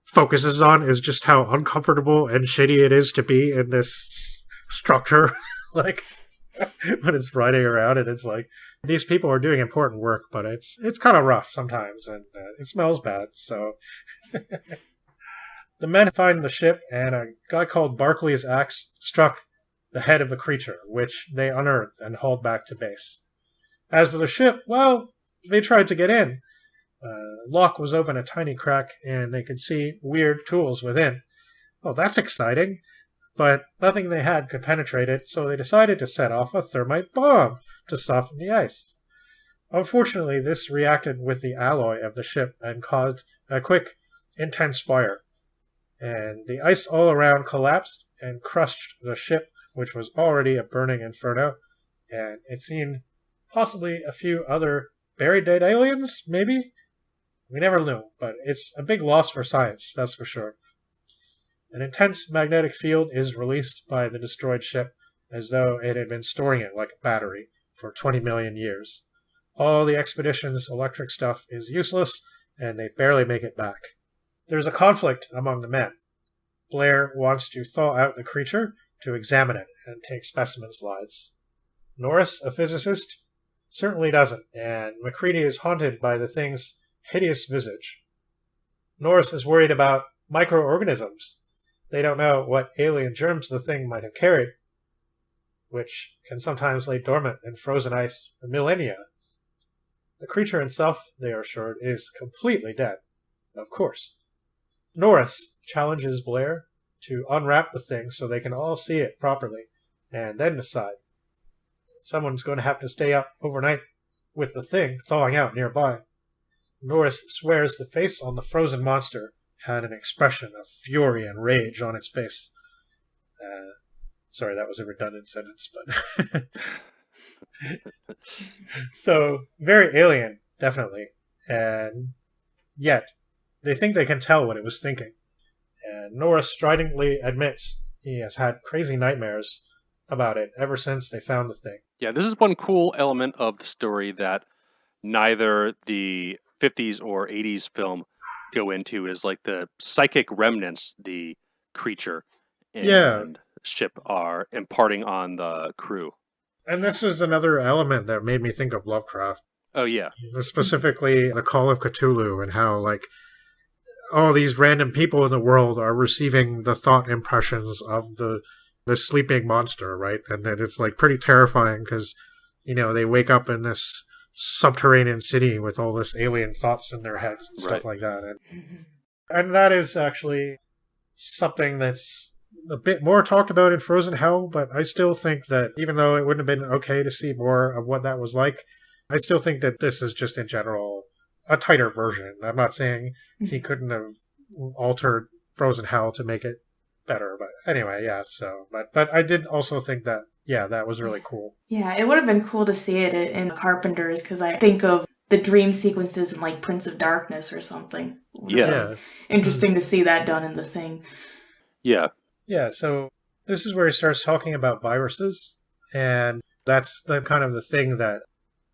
Speaker 1: focuses on is just how uncomfortable and shitty it is to be in this structure. Like, when it's riding around, and it's like, these people are doing important work, but it's kind of rough sometimes, and it smells bad. So the men find the ship, and a guy called Barclay's axe struck the head of the creature, which they unearthed and hauled back to base. As for the ship, well, they tried to get in. Lock was open a tiny crack, and they could see weird tools within. Oh, that's exciting. But nothing they had could penetrate it, so they decided to set off a thermite bomb to soften the ice. Unfortunately, this reacted with the alloy of the ship and caused a quick, intense fire. And the ice all around collapsed and crushed the ship, which was already a burning inferno, and it seemed possibly a few other buried dead aliens, maybe? We never knew, but it's a big loss for science, that's for sure. An intense magnetic field is released by the destroyed ship, as though it had been storing it like a battery for 20 million years. All the expedition's electric stuff is useless, and they barely make it back. There's a conflict among the men. Blair wants to thaw out the creature to examine it and take specimen slides. Norris, a physicist, certainly doesn't, and Macready is haunted by the thing's hideous visage. Norris is worried about microorganisms. They don't know what alien germs the thing might have carried, which can sometimes lay dormant in frozen ice for millennia. The creature itself, they are assured, is completely dead, of course. Norris challenges Blair to unwrap the thing so they can all see it properly, and then decide. Someone's going to have to stay up overnight with the thing thawing out nearby. Norris swears the face on the frozen monster had an expression of fury and rage on its face. Sorry, that was a redundant sentence, but... So, very alien, definitely. And yet, they think they can tell what it was thinking. And Norris stridently admits he has had crazy nightmares about it ever since they found the thing.
Speaker 2: Yeah, this is one cool element of the story that neither the 50s or 80s film go into, is like the psychic remnants the creature and ship are imparting on the crew.
Speaker 1: And this is another element that made me think of Lovecraft.
Speaker 2: Oh, yeah.
Speaker 1: Specifically, the Call of Cthulhu, and how, like, all these random people in the world are receiving the thought impressions of the sleeping monster, right? And that it's like pretty terrifying because, they wake up in this subterranean city with all this alien thoughts in their heads and stuff like that. And that is actually something that's a bit more talked about in Frozen Hell, but I still think that even though it wouldn't have been okay to see more of what that was like, I still think that this is just in general a tighter version. I'm not saying he couldn't have altered Frozen Hell to make it better, but anyway, yeah, so, but I did also think that, that was really cool.
Speaker 3: Yeah, it would have been cool to see it in Carpenter's, because I think of the dream sequences in like Prince of Darkness or something.
Speaker 2: Yeah.
Speaker 3: Interesting to see that done in The Thing.
Speaker 2: Yeah.
Speaker 1: Yeah, so this is where he starts talking about viruses, and that's the kind of the thing that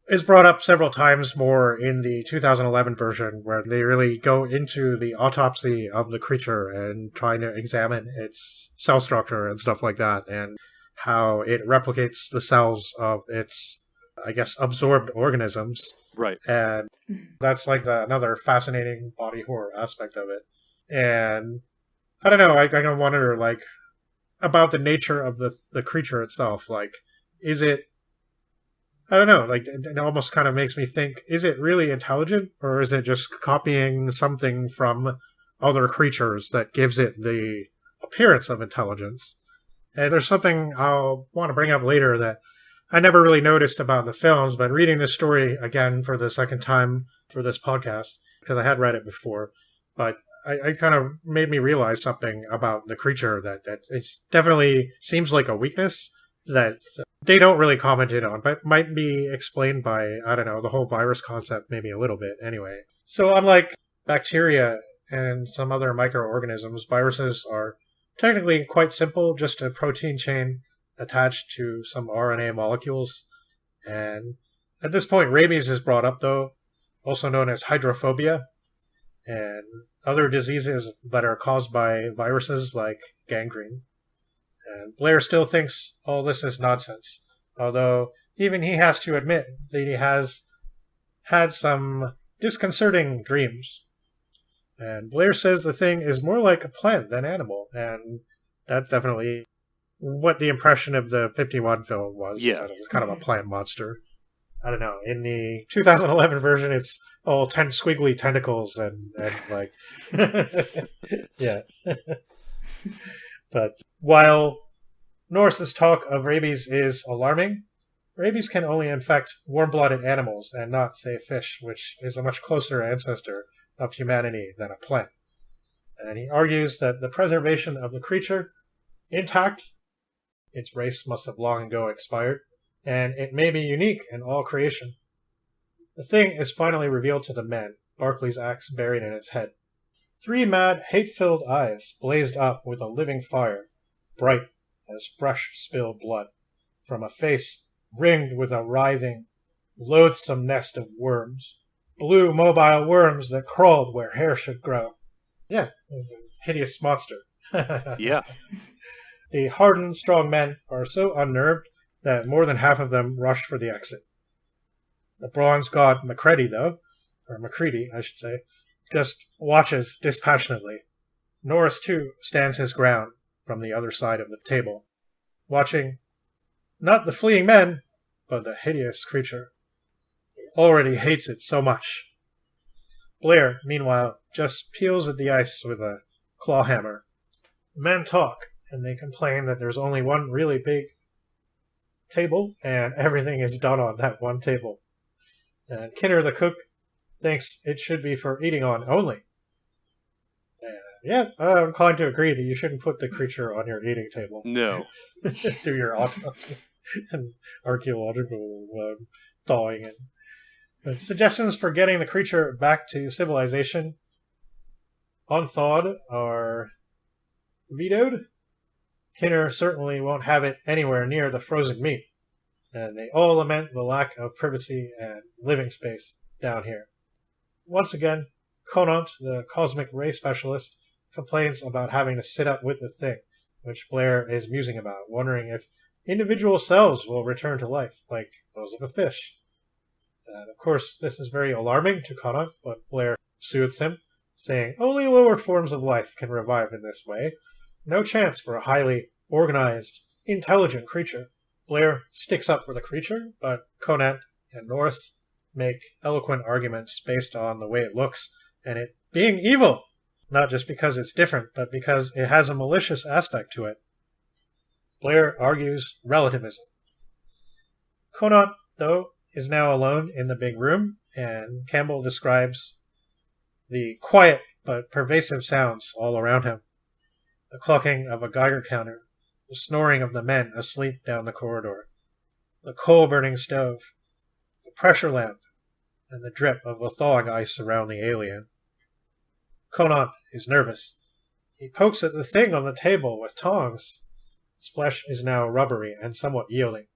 Speaker 1: is brought up several times more in the 2011 version, where they really go into the autopsy of the creature and trying to examine its cell structure and stuff like that, and how it replicates the cells of its, I guess, absorbed organisms.
Speaker 2: Right.
Speaker 1: And that's like another fascinating body horror aspect of it. And I don't know, I kind of wonder, like, about the nature of the creature itself. Like, is it, I don't know, like, it almost kind of makes me think, is it really intelligent, or is it just copying something from other creatures that gives it the appearance of intelligence? And there's something I'll want to bring up later that I never really noticed about the films, but reading this story again for the second time for this podcast, because I had read it before, but I kind of made me realize something about the creature that it definitely seems like a weakness that they don't really comment on, but might be explained by, I don't know, the whole virus concept maybe a little bit anyway. So unlike bacteria and some other microorganisms, viruses are technically quite simple, just a protein chain attached to some RNA molecules. And at this point, rabies is brought up, though, also known as hydrophobia, and other diseases that are caused by viruses like gangrene. And Blair still thinks all this is nonsense, although even he has to admit that he has had some disconcerting dreams. And Blair says the thing is more like a plant than animal, and that's definitely what the impression of the 51 film was.
Speaker 2: Yeah.
Speaker 1: That it was kind of a plant monster. I don't know. In the 2011 version, it's all squiggly tentacles and like... yeah. But while Norris's talk of rabies is alarming, rabies can only infect warm-blooded animals and not, say, fish, which is a much closer ancestor of humanity than a plant. And he argues that the preservation of the creature intact, its race must have long ago expired, and it may be unique in all creation. The thing is finally revealed to the men, Barclay's axe buried in its head. 3 mad, hate-filled eyes blazed up with a living fire, bright as fresh spilled blood, from a face ringed with a writhing, loathsome nest of worms, blue mobile worms that crawled where hair should grow. Yeah, it's a hideous monster.
Speaker 2: Yeah.
Speaker 1: The hardened, strong men are so unnerved that more than half of them rushed for the exit. The bronze god Macready, though, or Macready, I should say, just watches dispassionately. Norris, too, stands his ground from the other side of the table, watching not the fleeing men, but the hideous creature. He already hates it so much. Blair, meanwhile, just peels at the ice with a claw hammer. The men talk, and they complain that there's only one really big table, and everything is done on that one table. And Kinner, the cook, thinks it should be for eating on only. And yeah, I'm inclined to agree that you shouldn't put the creature on your eating table.
Speaker 2: No.
Speaker 1: Do your autopsy and archaeological thawing. And suggestions for getting the creature back to civilization unthawed are vetoed. Kinner certainly won't have it anywhere near the frozen meat, and they all lament the lack of privacy and living space down here. Once again, Conant, the cosmic ray specialist, complains about having to sit up with the thing, which Blair is musing about, wondering if individual cells will return to life, like those of a fish. And of course, this is very alarming to Conant, but Blair soothes him, saying only lower forms of life can revive in this way. No chance for a highly organized, intelligent creature. Blair sticks up for the creature, but Conant and North make eloquent arguments based on the way it looks and it being evil, not just because it's different, but because it has a malicious aspect to it. Blair argues relativism. Conant, though, is now alone in the big room, and Campbell describes the quiet but pervasive sounds all around him. The clucking of a Geiger counter, the snoring of the men asleep down the corridor, the coal-burning stove, the pressure lamp, and the drip of the thawing ice around the alien. Conant is nervous. He pokes at the thing on the table with tongs. Its flesh is now rubbery and somewhat yielding.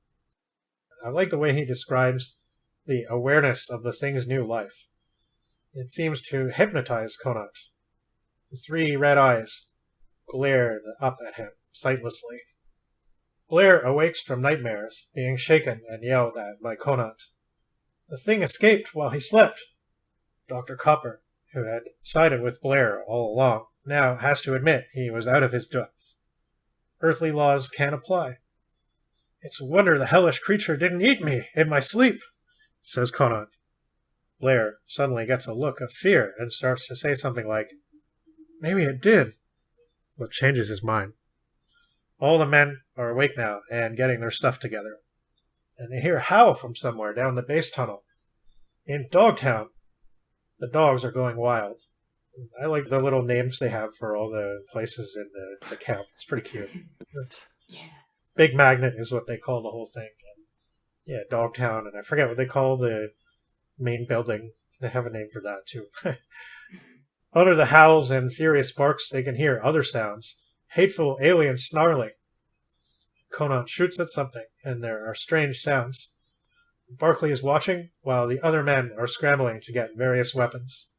Speaker 1: I like the way he describes the awareness of the thing's new life. It seems to hypnotize Conant. The 3 red eyes glared up at him sightlessly. Blair awakes from nightmares, being shaken and yelled at by Conant. The thing escaped while he slept. Dr. Copper, who had sided with Blair all along, now has to admit he was out of his depth. Earthly laws can't apply. It's a wonder the hellish creature didn't eat me in my sleep, says Conant. Blair suddenly gets a look of fear and starts to say something like, maybe it did, but changes his mind. All the men are awake now and getting their stuff together, and they hear a howl from somewhere down the base tunnel. In Dogtown, the dogs are going wild. I like the little names they have for all the places in the camp. It's pretty cute.
Speaker 3: Yeah.
Speaker 1: Big Magnet is what they call the whole thing. And yeah, Dogtown, and I forget what they call the main building. They have a name for that, too. Under the howls and furious barks, they can hear other sounds. Hateful alien snarling. Conant shoots at something, and there are strange sounds. Barkley is watching, while the other men are scrambling to get various weapons.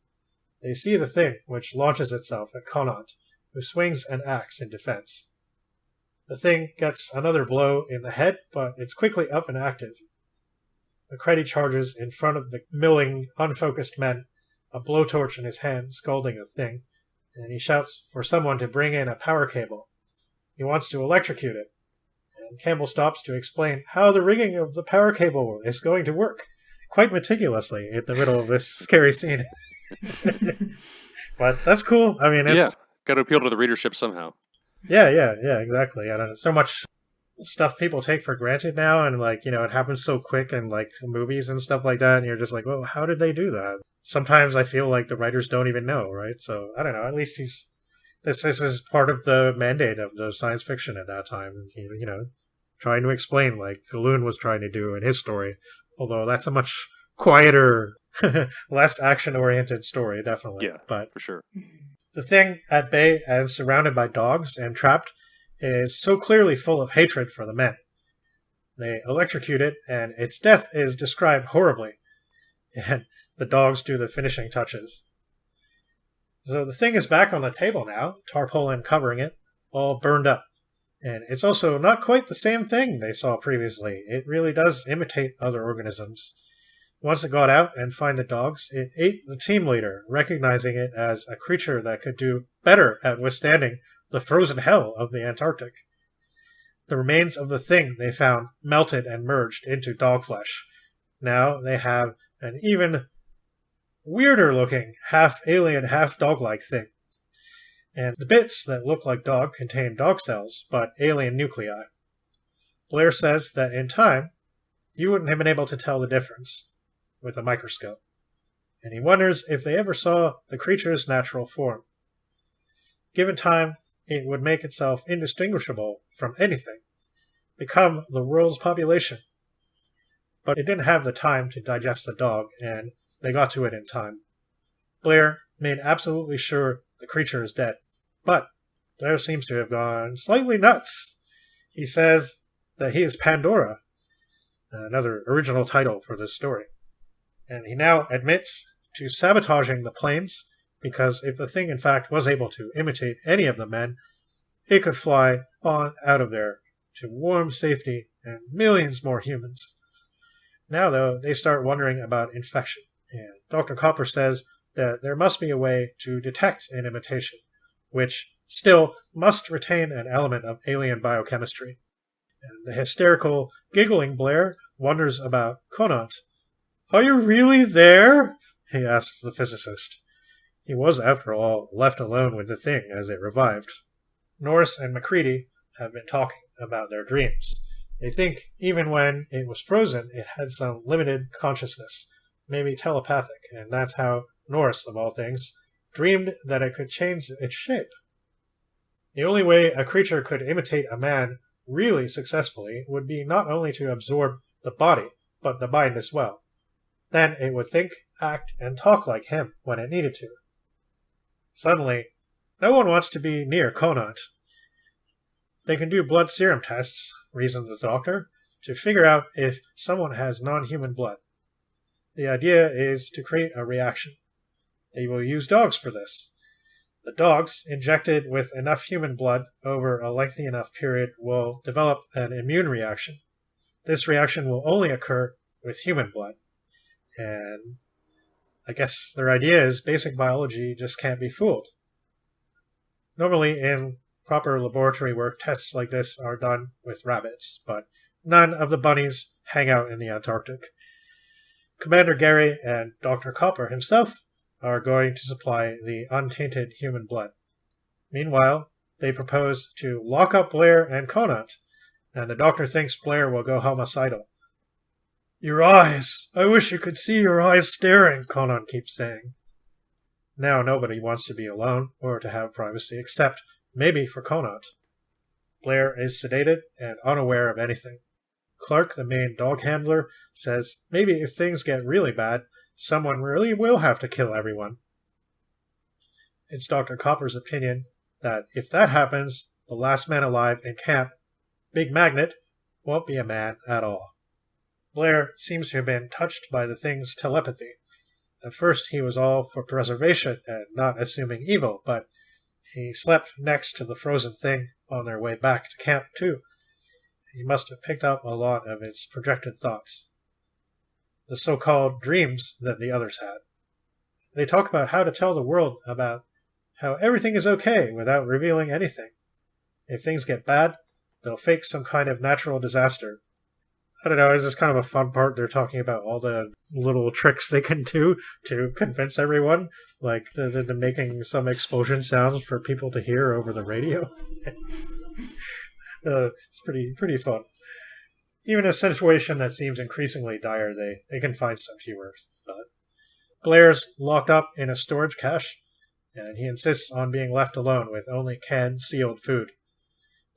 Speaker 1: They see the thing, which launches itself at Conant, who swings an axe in defense. The thing gets another blow in the head, but it's quickly up and active. McCready charges in front of the milling, unfocused men, a blowtorch in his hand, scalding the thing, and he shouts for someone to bring in a power cable. He wants to electrocute it, and Campbell stops to explain how the rigging of the power cable is going to work, quite meticulously in the middle of this scary scene. But that's cool. I mean, it's...
Speaker 2: Yeah, got to appeal to the readership somehow.
Speaker 1: Yeah, exactly. I don't know. So much stuff people take for granted now, and like, you know, it happens so quick in like movies and stuff like that, and you're just like, well, how did they do that? Sometimes I feel like the writers don't even know, right? So I don't know. At least this is part of the mandate of the science fiction at that time. You know, trying to explain like Galoon was trying to do in his story, although that's a much quieter, less action-oriented story, definitely.
Speaker 2: Yeah,
Speaker 1: but
Speaker 2: for sure.
Speaker 1: The thing at bay and surrounded by dogs and trapped is so clearly full of hatred for the men. They electrocute it, and its death is described horribly, and the dogs do the finishing touches. So the thing is back on the table now, tarpaulin covering it, all burned up. And it's also not quite the same thing they saw previously. It really does imitate other organisms. Once it got out and found the dogs, it ate the team leader, recognizing it as a creature that could do better at withstanding the frozen hell of the Antarctic. The remains of the thing they found melted and merged into dog flesh. Now they have an even weirder looking, half alien, half dog-like thing. And the bits that look like dog contain dog cells, but alien nuclei. Blair says that in time, you wouldn't have been able to tell the difference with a microscope, and he wonders if they ever saw the creature's natural form. Given time, it would make itself indistinguishable from anything, become the world's population. But it didn't have the time to digest the dog, and they got to it in time. Blair made absolutely sure the creature is dead, but Blair seems to have gone slightly nuts. He says that he is Pandora, another original title for this story. And he now admits to sabotaging the planes, because if the thing in fact was able to imitate any of the men, it could fly on out of there to warm safety and millions more humans. Now, though, they start wondering about infection, and Dr. Copper says that there must be a way to detect an imitation, which still must retain an element of alien biochemistry. And the hysterical, giggling Blair wonders about Conant. "Are you really there?" he asks the physicist. He was, after all, left alone with the thing as it revived. Norris and Macready have been talking about their dreams. They think even when it was frozen, it had some limited consciousness, maybe telepathic, and that's how Norris, of all things, dreamed that it could change its shape. The only way a creature could imitate a man really successfully would be not only to absorb the body, but the mind as well. Then it would think, act, and talk like him when it needed to. Suddenly, no one wants to be near Conant. They can do blood serum tests, reasons the doctor, to figure out if someone has non-human blood. The idea is to create a reaction. They will use dogs for this. The dogs, injected with enough human blood over a lengthy enough period, will develop an immune reaction. This reaction will only occur with human blood. And I guess their idea is basic biology just can't be fooled. Normally, in proper laboratory work, tests like this are done with rabbits, but none of the bunnies hang out in the Antarctic. Commander Gary and Dr. Copper himself are going to supply the untainted human blood. Meanwhile, they propose to lock up Blair and Conant, and the doctor thinks Blair will go homicidal. "Your eyes! I wish you could see your eyes staring," Conant keeps saying. Now nobody wants to be alone or to have privacy, except maybe for Conant. Blair is sedated and unaware of anything. Clark, the main dog handler, says maybe if things get really bad, someone really will have to kill everyone. It's Dr. Copper's opinion that if that happens, the last man alive in camp, Big Magnet, won't be a man at all. Blair seems to have been touched by the thing's telepathy. At first he was all for preservation and not assuming evil, but he slept next to the frozen thing on their way back to camp too. He must have picked up a lot of its projected thoughts. The so-called dreams that the others had. They talk about how to tell the world about how everything is okay without revealing anything. If things get bad, they'll fake some kind of natural disaster. I don't know, is this kind of a fun part? They're talking about all the little tricks they can do to convince everyone, like the making some explosion sounds for people to hear over the radio. It's pretty fun. Even in a situation that seems increasingly dire, they can find some humor. But Blair's locked up in a storage cache, and he insists on being left alone with only canned, sealed food.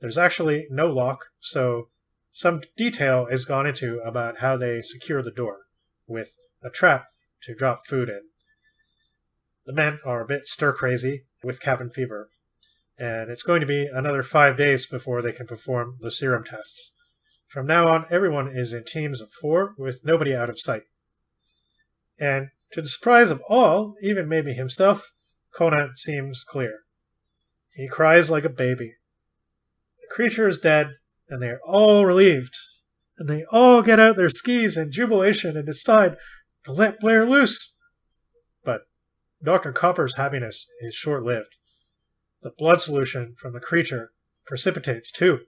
Speaker 1: There's actually no lock, so some detail is gone into about how they secure the door, with a trap to drop food in. The men are a bit stir-crazy with cabin fever, and it's going to be another 5 days before they can perform the serum tests. From now on, everyone is in teams of 4, with nobody out of sight. And to the surprise of all, even maybe himself, Conant seems clear. He cries like a baby. The creature is dead, and they are all relieved. And they all get out their skis in jubilation and decide to let Blair loose. But Dr. Copper's happiness is short-lived. The blood solution from the creature precipitates too.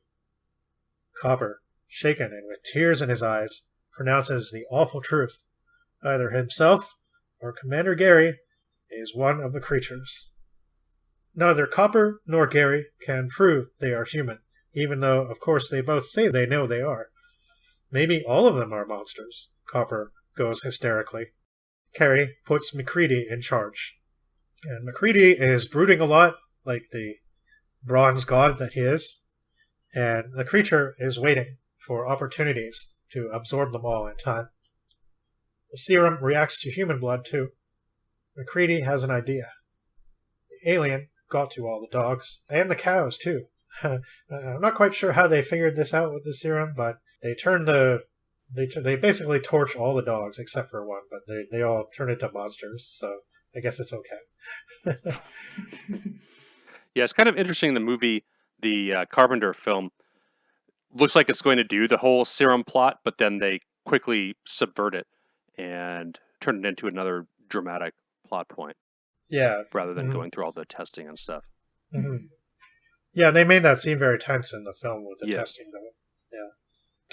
Speaker 1: Copper, shaken and with tears in his eyes, pronounces the awful truth. Either himself or Commander Gary is one of the creatures. Neither Copper nor Gary can prove they are human, even though, of course, they both say they know they are. Maybe all of them are monsters, Copper goes hysterically. Carrie puts Macready in charge. And Macready is brooding a lot, like the bronze god that he is, and the creature is waiting for opportunities to absorb them all in time. The serum reacts to human blood, too. Macready has an idea. The alien got to all the dogs, and the cows, too. I'm not quite sure how they figured this out with the serum, but they basically torch all the dogs except for one, but they all turn into monsters, so I guess it's okay.
Speaker 2: Yeah, it's kind of interesting. The movie, the Carpenter film, looks like it's going to do the whole serum plot, but then they quickly subvert it and turn it into another dramatic plot point.
Speaker 1: Yeah.
Speaker 2: Rather than going through all the testing and stuff.
Speaker 1: Mm-hmm. Yeah, they made that seem very tense in the film with the testing, though. Yeah.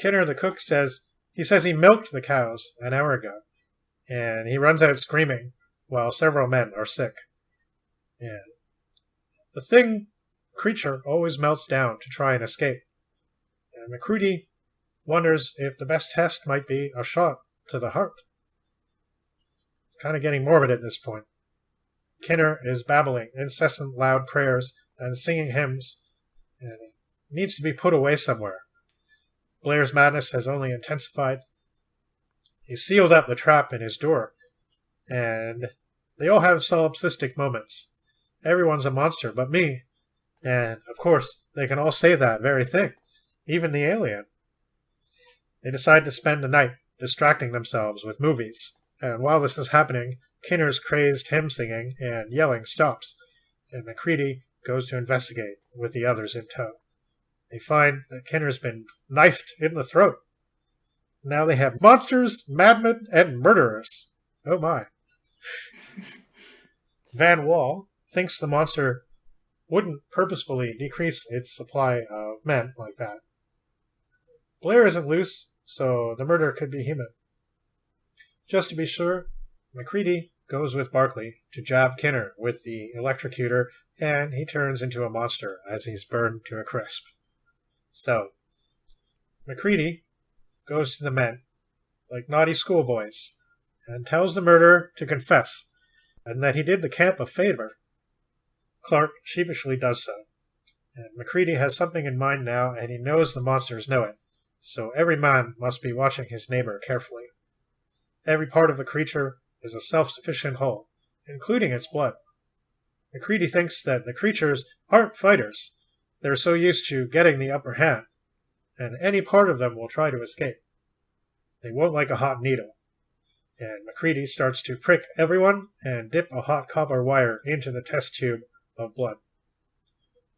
Speaker 1: Kinner, the cook, says he milked the cows an hour ago, and he runs out screaming while several men are sick. And the creature always melts down to try and escape. And Macready wonders if the best test might be a shot to the heart. It's kind of getting morbid at this point. Kinner is babbling incessant loud prayers and singing hymns, and he needs to be put away somewhere. Blair's madness has only intensified. He sealed up the trap in his door, and they all have solipsistic moments. Everyone's a monster but me. And, of course, they can all say that very thing, even the alien. They decide to spend the night distracting themselves with movies, and while this is happening, Kinner's crazed hymn singing and yelling stops, and Macready goes to investigate with the others in tow. They find that Kinner's been knifed in the throat. Now they have monsters, madmen, and murderers. Oh my. Van Wall thinks the monster wouldn't purposefully decrease its supply of men like that. Blair isn't loose, so the murder could be human. Just to be sure, Macready goes with Barkley to jab Kinner with the electrocutor, and he turns into a monster as he's burned to a crisp. So, Macready goes to the men, like naughty schoolboys, and tells the murderer to confess, and that he did the camp a favor. Clark sheepishly does so, and Macready has something in mind now, and he knows the monsters know it, so every man must be watching his neighbor carefully. Every part of the creature is a self-sufficient whole, including its blood. Macready thinks that the creatures aren't fighters. They're so used to getting the upper hand, and any part of them will try to escape. They won't like a hot needle. And Macready starts to prick everyone and dip a hot copper wire into the test tube of blood.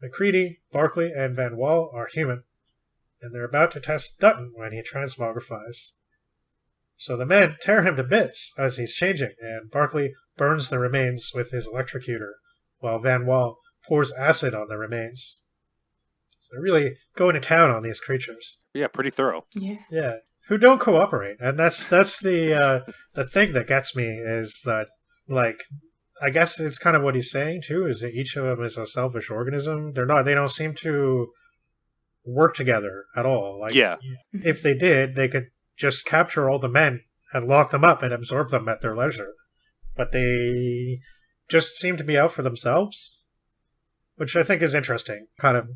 Speaker 1: Macready, Barkley, and Van Wall are human, and they're about to test Dutton when he transmogrifies. So the men tear him to bits as he's changing, and Barkley burns the remains with his electrocutor, while Van Wall pours acid on the remains. So they're really going to town on these creatures.
Speaker 2: Yeah, pretty thorough.
Speaker 1: Yeah, who don't cooperate, and that's the thing that gets me is that, like, I guess it's kind of what he's saying too, is that each of them is a selfish organism. They don't seem to work together at all. Like, if they did, they could just capture all the men and lock them up and absorb them at their leisure. But they just seem to be out for themselves, which I think is interesting. Kind of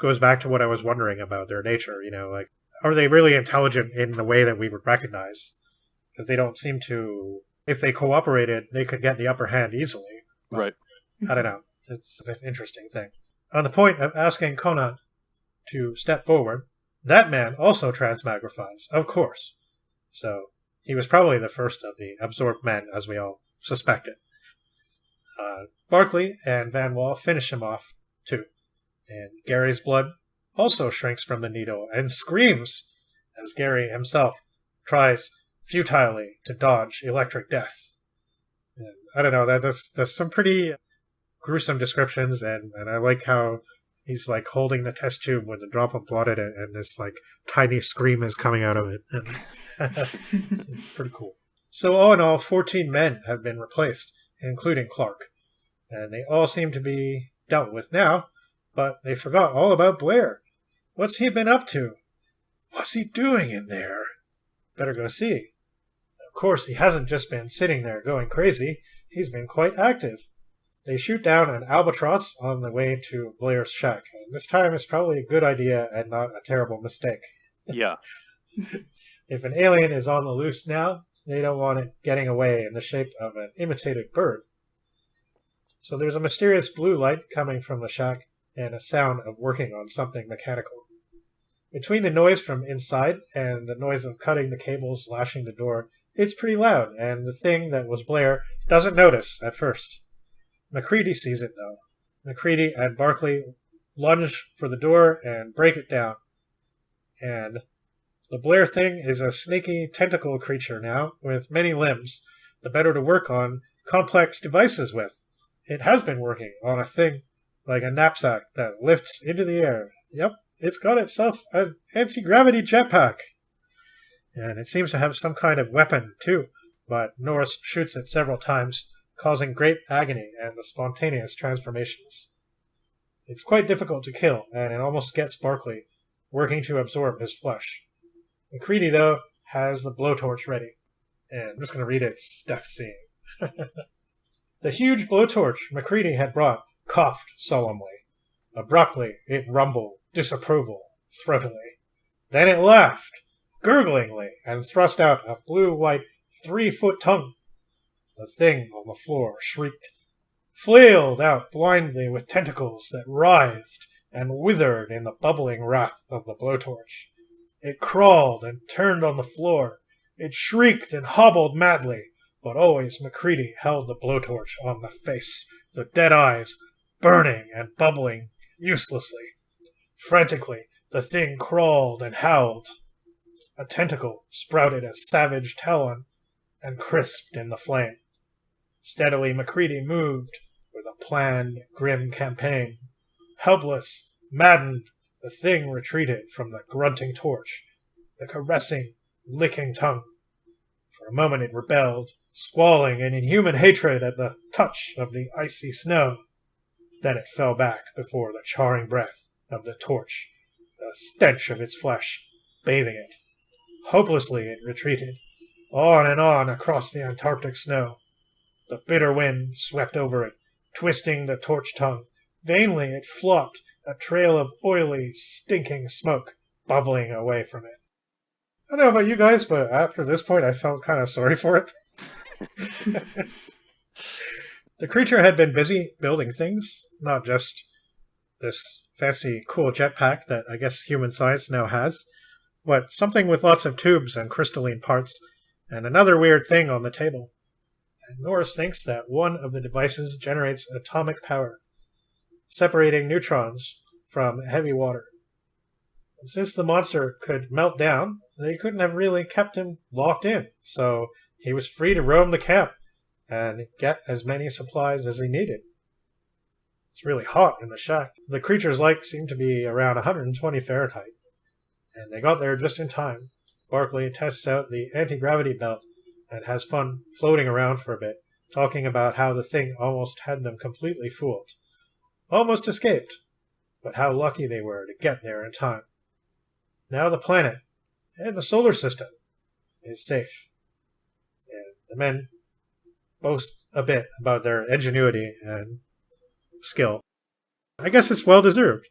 Speaker 1: goes back to what I was wondering about their nature, like, are they really intelligent in the way that we would recognize? Because they don't seem to, if they cooperated, they could get the upper hand easily. But
Speaker 2: right.
Speaker 1: I don't know. It's an interesting thing. On the point of asking Conant to step forward, that man also transmagrifies, of course. So he was probably the first of the absorbed men, as we all suspected. Barkley and Van Wall finish him off, too. And Gary's blood also shrinks from the needle and screams as Gary himself tries futilely to dodge electric death. And I don't know, there's some pretty gruesome descriptions, and I like how he's like holding the test tube with a drop of blood in it, and this like tiny scream is coming out of it. And it's pretty cool. So all in all, 14 men have been replaced, including Clark. And they all seem to be dealt with now, but they forgot all about Blair. What's he been up to? What's he doing in there? Better go see. Of course, he hasn't just been sitting there going crazy. He's been quite active. They shoot down an albatross on the way to Blair's shack, and this time it's probably a good idea and not a terrible mistake.
Speaker 2: Yeah.
Speaker 1: If an alien is on the loose now, they don't want it getting away in the shape of an imitated bird. So there's a mysterious blue light coming from the shack and a sound of working on something mechanical. Between the noise from inside and the noise of cutting the cables lashing the door, it's pretty loud, and the thing that was Blair doesn't notice at first. Macready sees it, though. Macready and Barkley lunge for the door and break it down. And the Blair thing is a snaky tentacle creature now, with many limbs, the better to work on complex devices with. It has been working on a thing like a knapsack that lifts into the air. Yep, it's got itself an anti-gravity jetpack. And it seems to have some kind of weapon, too, but Norris shoots it several times, causing great agony and the spontaneous transformations. It's quite difficult to kill, and it almost gets Barclay, working to absorb his flesh. MacReady, though, has the blowtorch ready, and I'm just going to read its death scene. The huge blowtorch MacReady had brought coughed solemnly. Abruptly, it rumbled, disapproval, throatily. Then it laughed, gurglingly, and thrust out a blue-white 3-foot tongue. The thing on the floor shrieked, flailed out blindly with tentacles that writhed and withered in the bubbling wrath of the blowtorch. It crawled and turned on the floor. It shrieked and hobbled madly, but always MacReady held the blowtorch on the face, the dead eyes burning and bubbling uselessly. Frantically, the thing crawled and howled. A tentacle sprouted a savage talon and crisped in the flame. Steadily, MacReady moved with a planned, grim campaign. Helpless, maddened, the thing retreated from the grunting torch, the caressing, licking tongue. For a moment it rebelled, squalling in inhuman hatred at the touch of the icy snow. Then it fell back before the charring breath of the torch, the stench of its flesh bathing it. Hopelessly it retreated, on and on across the Antarctic snow. The bitter wind swept over it, twisting the torch tongue. Vainly it flopped, a trail of oily, stinking smoke bubbling away from it. I don't know about you guys, but after this point I felt kind of sorry for it. The creature had been busy building things, not just this fancy, cool jetpack that I guess human science now has, but something with lots of tubes and crystalline parts, and another weird thing on the table. And Norris thinks that one of the devices generates atomic power, separating neutrons from heavy water. And since the monster could melt down, they couldn't have really kept him locked in, so he was free to roam the camp and get as many supplies as he needed. It's really hot in the shack. The creature's light seemed to be around 120 Fahrenheit, and they got there just in time. Barclay tests out the anti-gravity belt and has fun floating around for a bit, talking about how the thing almost had them completely fooled. Almost escaped, but how lucky they were to get there in time. Now the planet and the solar system is safe. And the men boast a bit about their ingenuity and skill. I guess it's well-deserved.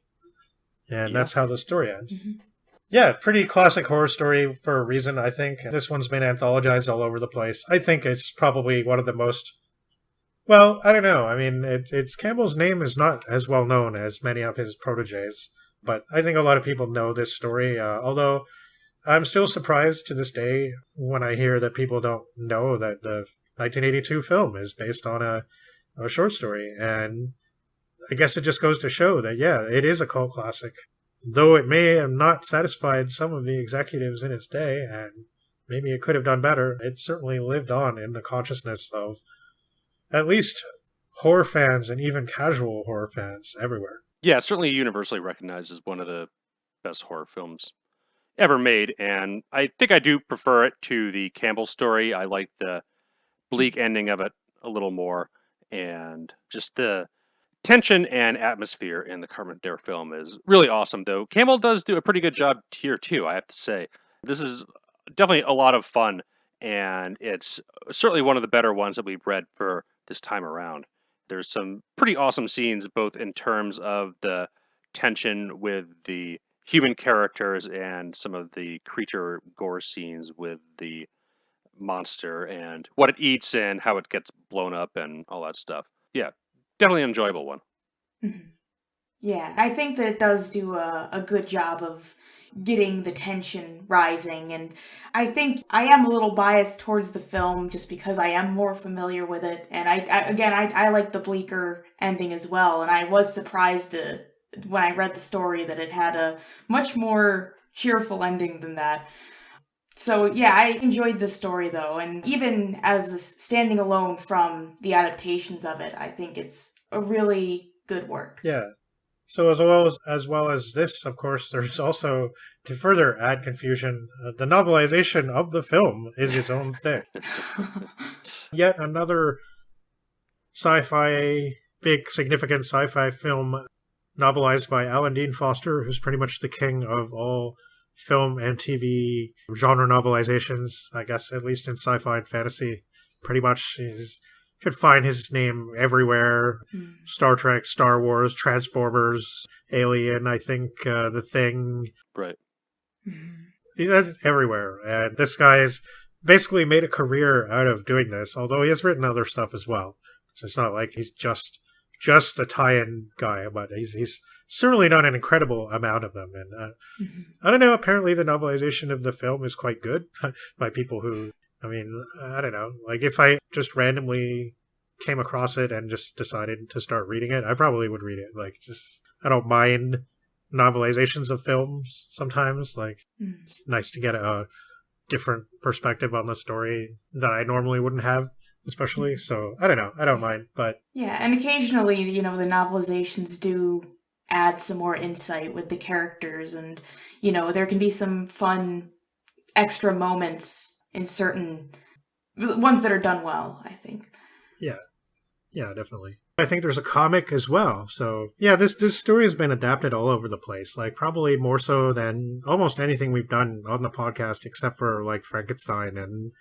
Speaker 1: And that's how the story ends. Mm-hmm. Yeah, pretty classic horror story for a reason, I think. This one's been anthologized all over the place. I think it's probably one of the most... Well, I don't know. I mean, it's Campbell's name is not as well known as many of his proteges, but I think a lot of people know this story, although I'm still surprised to this day when I hear that people don't know that the 1982 film is based on a short story. And I guess it just goes to show that, yeah, it is a cult classic. Though it may have not satisfied some of the executives in its day, and maybe it could have done better, it certainly lived on in the consciousness of at least horror fans and even casual horror fans everywhere.
Speaker 2: Yeah, it's certainly universally recognized as one of the best horror films ever made, and I think I do prefer it to the Campbell story. I like the bleak ending of it a little more, and just the tension and atmosphere in the Carpenter film is really awesome, though Campbell does do a pretty good job here too, I have to say. This is definitely a lot of fun, and it's certainly one of the better ones that we've read for this time around. There's some pretty awesome scenes, both in terms of the tension with the human characters and some of the creature gore scenes with the monster and what it eats and how it gets blown up and all that stuff. Yeah, definitely an enjoyable one.
Speaker 3: Yeah, I think that it does do a good job of getting the tension rising, and I think I am a little biased towards the film just because I am more familiar with it, and I like the bleaker ending as well, and I was surprised when I read the story that it had a much more cheerful ending than that. So, yeah, I enjoyed the story, though, and even as standing alone from the adaptations of it, I think it's a really good work.
Speaker 1: Yeah. So as well as this, of course, there's also, to further add confusion, the novelization of the film is its own thing. Yet another big significant sci-fi film novelized by Alan Dean Foster, who's pretty much the king of all film and TV genre novelizations, I guess, at least in sci-fi and fantasy. Pretty much, you could find his name everywhere. Star Trek, Star Wars, Transformers, Alien, I think, The Thing.
Speaker 2: Right.
Speaker 1: He's everywhere. And this guy has basically made a career out of doing this, although he has written other stuff as well. So it's not like he's just a tie-in guy, but he's certainly done an incredible amount of them. And I don't know, apparently the novelization of the film is quite good by people who, I mean, I don't know. Like, if I just randomly came across it and just decided to start reading it, I probably would read it. Like, just, I don't mind novelizations of films sometimes. Like, it's nice to get a different perspective on the story that I normally wouldn't have, especially. So, I don't know. I don't mind, but...
Speaker 3: Yeah, and occasionally, the novelizations do add some more insight with the characters, and, there can be some fun extra moments in certain ones that are done well, I think.
Speaker 1: Yeah, definitely. I think there's a comic as well. So, yeah, this story has been adapted all over the place, like probably more so than almost anything we've done on the podcast, except for like Frankenstein and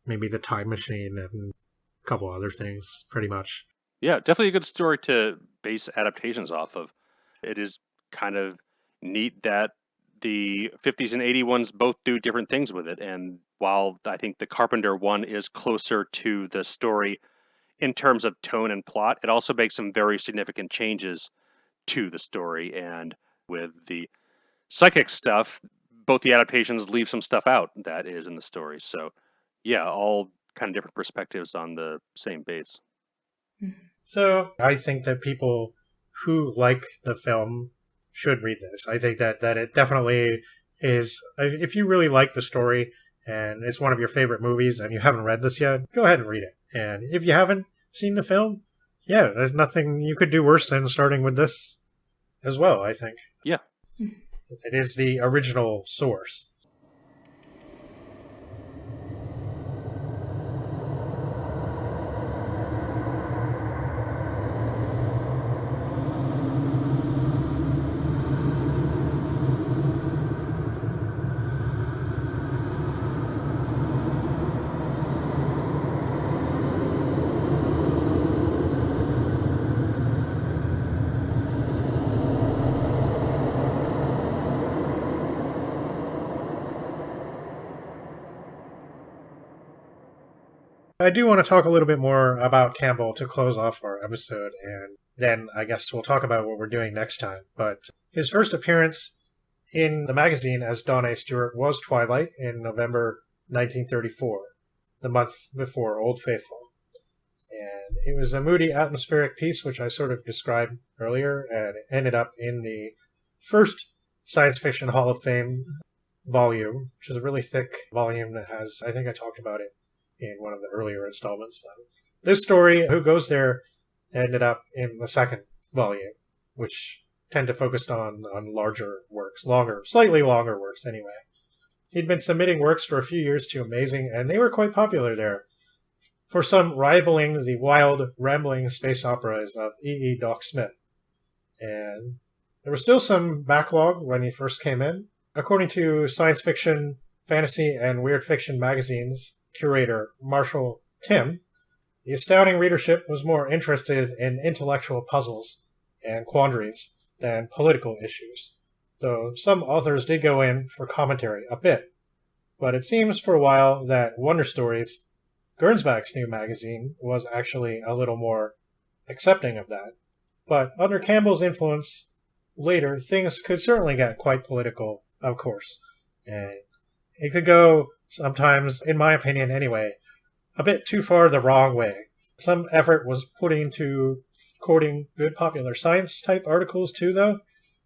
Speaker 1: maybe the Time Machine and a couple other things, pretty much.
Speaker 2: Yeah, definitely a good story to base adaptations off of. It is kind of neat that the 50s and 80s ones both do different things with it. And while I think the Carpenter one is closer to the story in terms of tone and plot, it also makes some very significant changes to the story. And with the psychic stuff, both the adaptations leave some stuff out that is in the story. So yeah, all kind of different perspectives on the same base.
Speaker 1: So I think that people who like the film should read this. I think that it definitely is, if you really like the story and it's one of your favorite movies and you haven't read this yet, go ahead and read it. And if you haven't seen the film, yeah, there's nothing you could do worse than starting with this as well, I think.
Speaker 2: Yeah.
Speaker 1: It is the original source. I do want to talk a little bit more about Campbell to close off our episode, and then I guess we'll talk about what we're doing next time. But his first appearance in the magazine as Don A. Stewart was Twilight in November 1934, the month before Old Faithful. And it was a moody, atmospheric piece, which I sort of described earlier, and it ended up in the first Science Fiction Hall of Fame volume, which is a really thick volume that has, I think I talked about it in one of the earlier installments. This story, Who Goes There, ended up in the second volume, which tend to focus on larger works, slightly longer works anyway. He'd been submitting works for a few years to Amazing, and they were quite popular there, for some rivaling the wild, rambling space operas of E. Doc Smith. And there was still some backlog when he first came in. According to Science Fiction, Fantasy, and Weird Fiction magazines curator Marshall Tymn, the astounding readership was more interested in intellectual puzzles and quandaries than political issues, though some authors did go in for commentary a bit. But it seems for a while that Wonder Stories, Gernsback's new magazine, was actually a little more accepting of that. But under Campbell's influence, later, things could certainly get quite political, of course. And it could go sometimes, in my opinion anyway, a bit too far the wrong way. Some effort was put into quoting good popular science type articles too, though,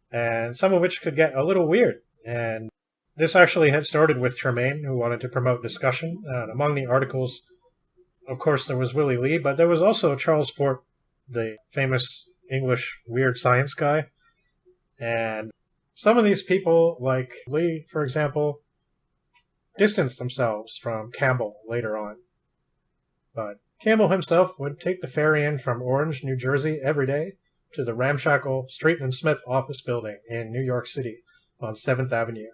Speaker 1: and some of which could get a little weird. And This actually had started with Tremaine, who wanted to promote discussion. Among the articles, of course, there was Willie Lee, but there was also Charles Fort, the famous English weird science guy. And some of these people, like Lee, for example, distanced themselves from Campbell later on. But Campbell himself would take the ferry in from Orange, New Jersey every day to the ramshackle Street and Smith office building in New York City on 7th Avenue.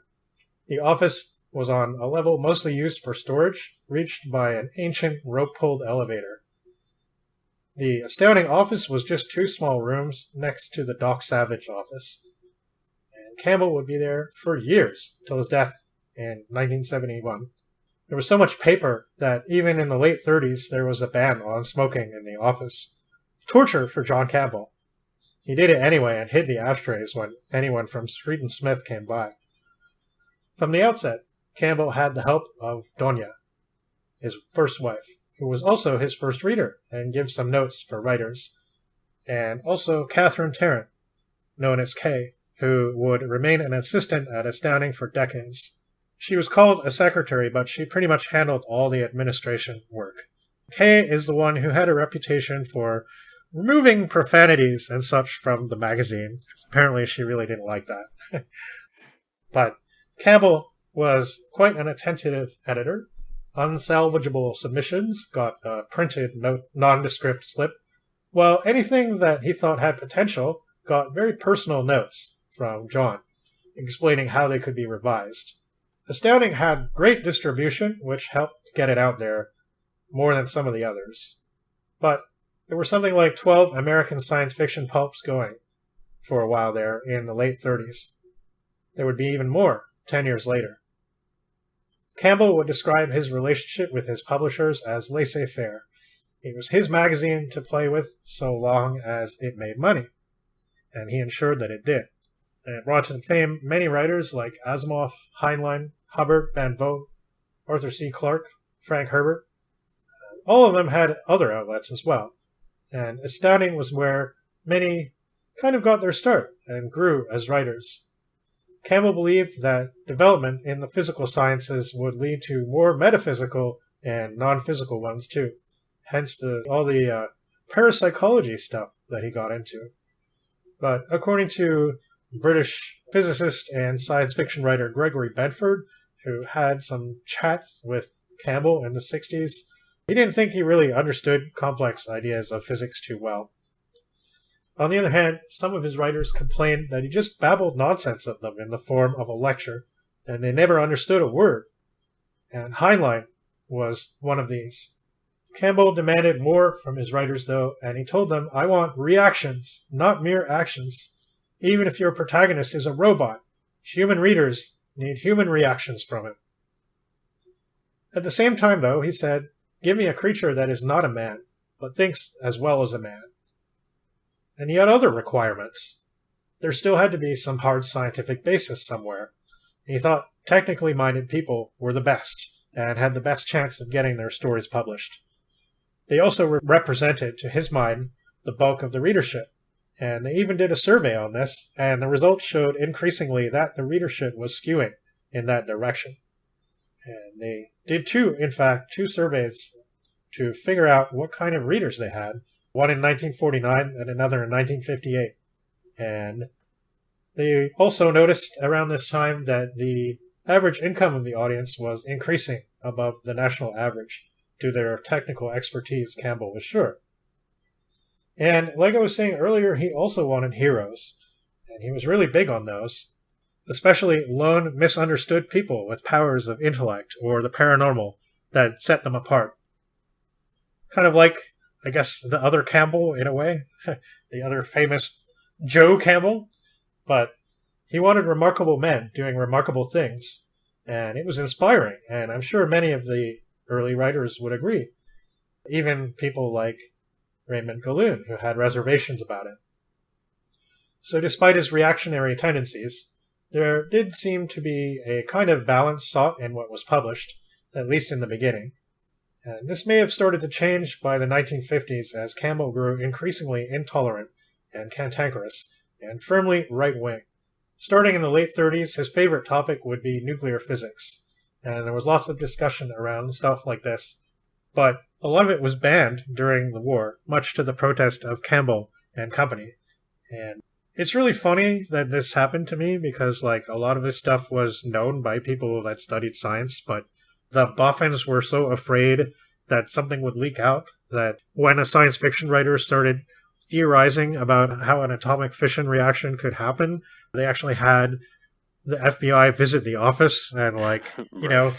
Speaker 1: The office was on a level mostly used for storage, reached by an ancient rope-pulled elevator. The astounding office was just 2 small rooms next to the Doc Savage office. And Campbell would be there for years, till his death in 1971. There was so much paper that even in the late 30s there was a ban on smoking in the office. Torture for John Campbell. He did it anyway and hid the ashtrays when anyone from Street and Smith came by. From the outset, Campbell had the help of Doña, his first wife, who was also his first reader and gives some notes for writers, and also Catherine Tarrant, known as Kay, who would remain an assistant at Astounding for decades. She was called a secretary, but she pretty much handled all the administration work. Kay is the one who had a reputation for removing profanities and such from the magazine, because apparently she really didn't like that. But Campbell was quite an attentive editor. Unsalvageable submissions got a printed nondescript slip, while anything that he thought had potential got very personal notes from John, explaining how they could be revised. Astounding had great distribution, which helped get it out there more than some of the others. But there were something like 12 American science fiction pulps going for a while there in the late 30s. There would be even more 10 years later. Campbell would describe his relationship with his publishers as laissez-faire. It was his magazine to play with so long as it made money, and he ensured that it did. And it brought to fame many writers like Asimov, Heinlein, Hubbard, Van Vogt, Arthur C. Clarke, Frank Herbert. All of them had other outlets as well, and Astounding was where many kind of got their start and grew as writers. Campbell believed that development in the physical sciences would lead to more metaphysical and non-physical ones too, hence all the parapsychology stuff that he got into. But according to British physicist and science fiction writer Gregory Bedford, who had some chats with Campbell in the 60s, he didn't think he really understood complex ideas of physics too well. On the other hand, some of his writers complained that he just babbled nonsense at them in the form of a lecture, and they never understood a word. And Heinlein was one of these. Campbell demanded more from his writers, though, and he told them, "I want reactions, not mere actions. Even if your protagonist is a robot, human readers need human reactions from it." At the same time, though, he said, "Give me a creature that is not a man, but thinks as well as a man." And he had other requirements. There still had to be some hard scientific basis somewhere. He thought technically minded people were the best and had the best chance of getting their stories published. They also represented, to his mind, the bulk of the readership. And they even did a survey on this, and the results showed increasingly that the readership was skewing in that direction. And they did two surveys to figure out what kind of readers they had, one in 1949 and another in 1958. And they also noticed around this time that the average income of the audience was increasing above the national average due to their technical expertise, Campbell was sure. And like I was saying earlier, he also wanted heroes, and he was really big on those, especially lone, misunderstood people with powers of intellect or the paranormal that set them apart. Kind of like, I guess, the other Campbell in a way, the other famous Joe Campbell, but he wanted remarkable men doing remarkable things, and it was inspiring, and I'm sure many of the early writers would agree. Even people like Raymond Galoon, who had reservations about it. So despite his reactionary tendencies, there did seem to be a kind of balance sought in what was published, at least in the beginning. And this may have started to change by the 1950s as Campbell grew increasingly intolerant and cantankerous and firmly right-wing. starting in the late 30s, his favorite topic would be nuclear physics. And there was lots of discussion around stuff like this. But a lot of it was banned during the war, much to the protest of Campbell and company. And it's really funny that this happened to me because, like, a lot of this stuff was known by people that studied science, but the boffins were so afraid that something would leak out that when a science fiction writer started theorizing about how an atomic fission reaction could happen, they actually had the FBI visit the office and, like, you know,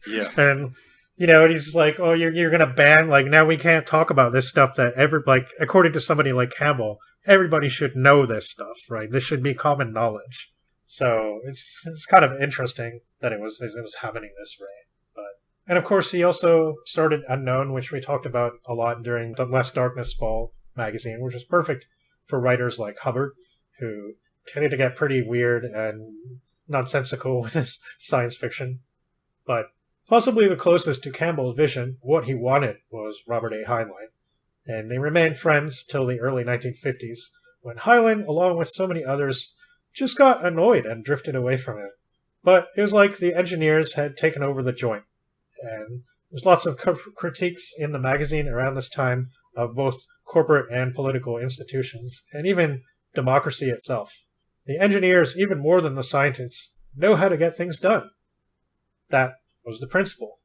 Speaker 2: yeah.
Speaker 1: And, you know, and he's like, oh, you're going to ban, like, now we can't talk about this stuff that according to somebody like Campbell, everybody should know this stuff, right? This should be common knowledge. So it's kind of interesting that it was happening this way. And of course, he also started Unknown, which we talked about a lot during the Lest Darkness Fall magazine, which is perfect for writers like Hubbard, who tended to get pretty weird and nonsensical with his science fiction. But possibly the closest to Campbell's vision, what he wanted, was Robert A. Heinlein. And they remained friends till the early 1950s, when Heinlein, along with so many others, just got annoyed and drifted away from him. But it was like the engineers had taken over the joint. And there's lots of critiques in the magazine around this time of both corporate and political institutions, and even democracy itself. The engineers, even more than the scientists, know how to get things done. That was the principle.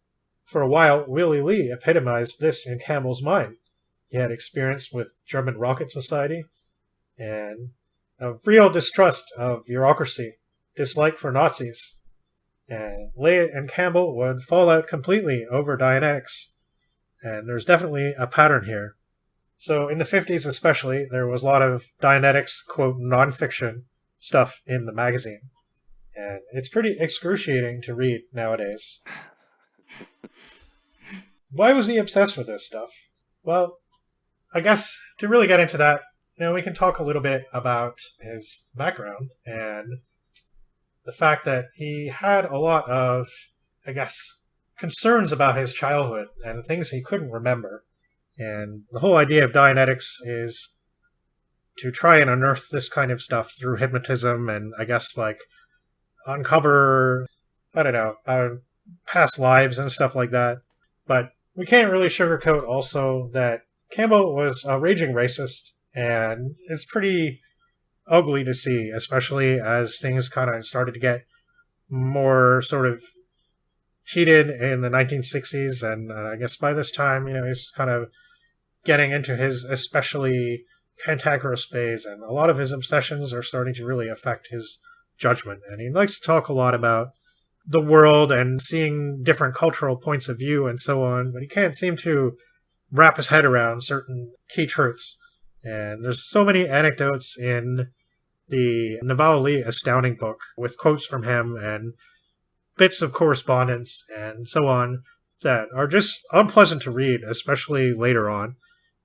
Speaker 1: For a while, Willie Lee epitomized this in Campbell's mind. He had experience with German Rocket Society, and a real distrust of bureaucracy, dislike for Nazis. And Lee and Campbell would fall out completely over Dianetics. And there's definitely a pattern here. So in the 50s especially, there was a lot of Dianetics, quote, nonfiction stuff in the magazine. And it's pretty excruciating to read nowadays. Why was he obsessed with this stuff? Well, I guess to really get into that, you know, we can talk a little bit about his background and the fact that he had a lot of, I guess, concerns about his childhood and things he couldn't remember. And the whole idea of Dianetics is to try and unearth this kind of stuff through hypnotism and, I guess, like, uncover, I don't know, past lives and stuff like that. But we can't really sugarcoat also that Campbell was a raging racist, and it's pretty ugly to see, especially as things kind of started to get more sort of heated in the 1960s. And I guess by this time, you know, he's kind of getting into his especially cantankerous phase, and a lot of his obsessions are starting to really affect his judgment. And he likes to talk a lot about the world and seeing different cultural points of view and so on, but he can't seem to wrap his head around certain key truths. And there's so many anecdotes in the Nevala-Lee Astounding book with quotes from him and bits of correspondence and so on that are just unpleasant to read, especially later on.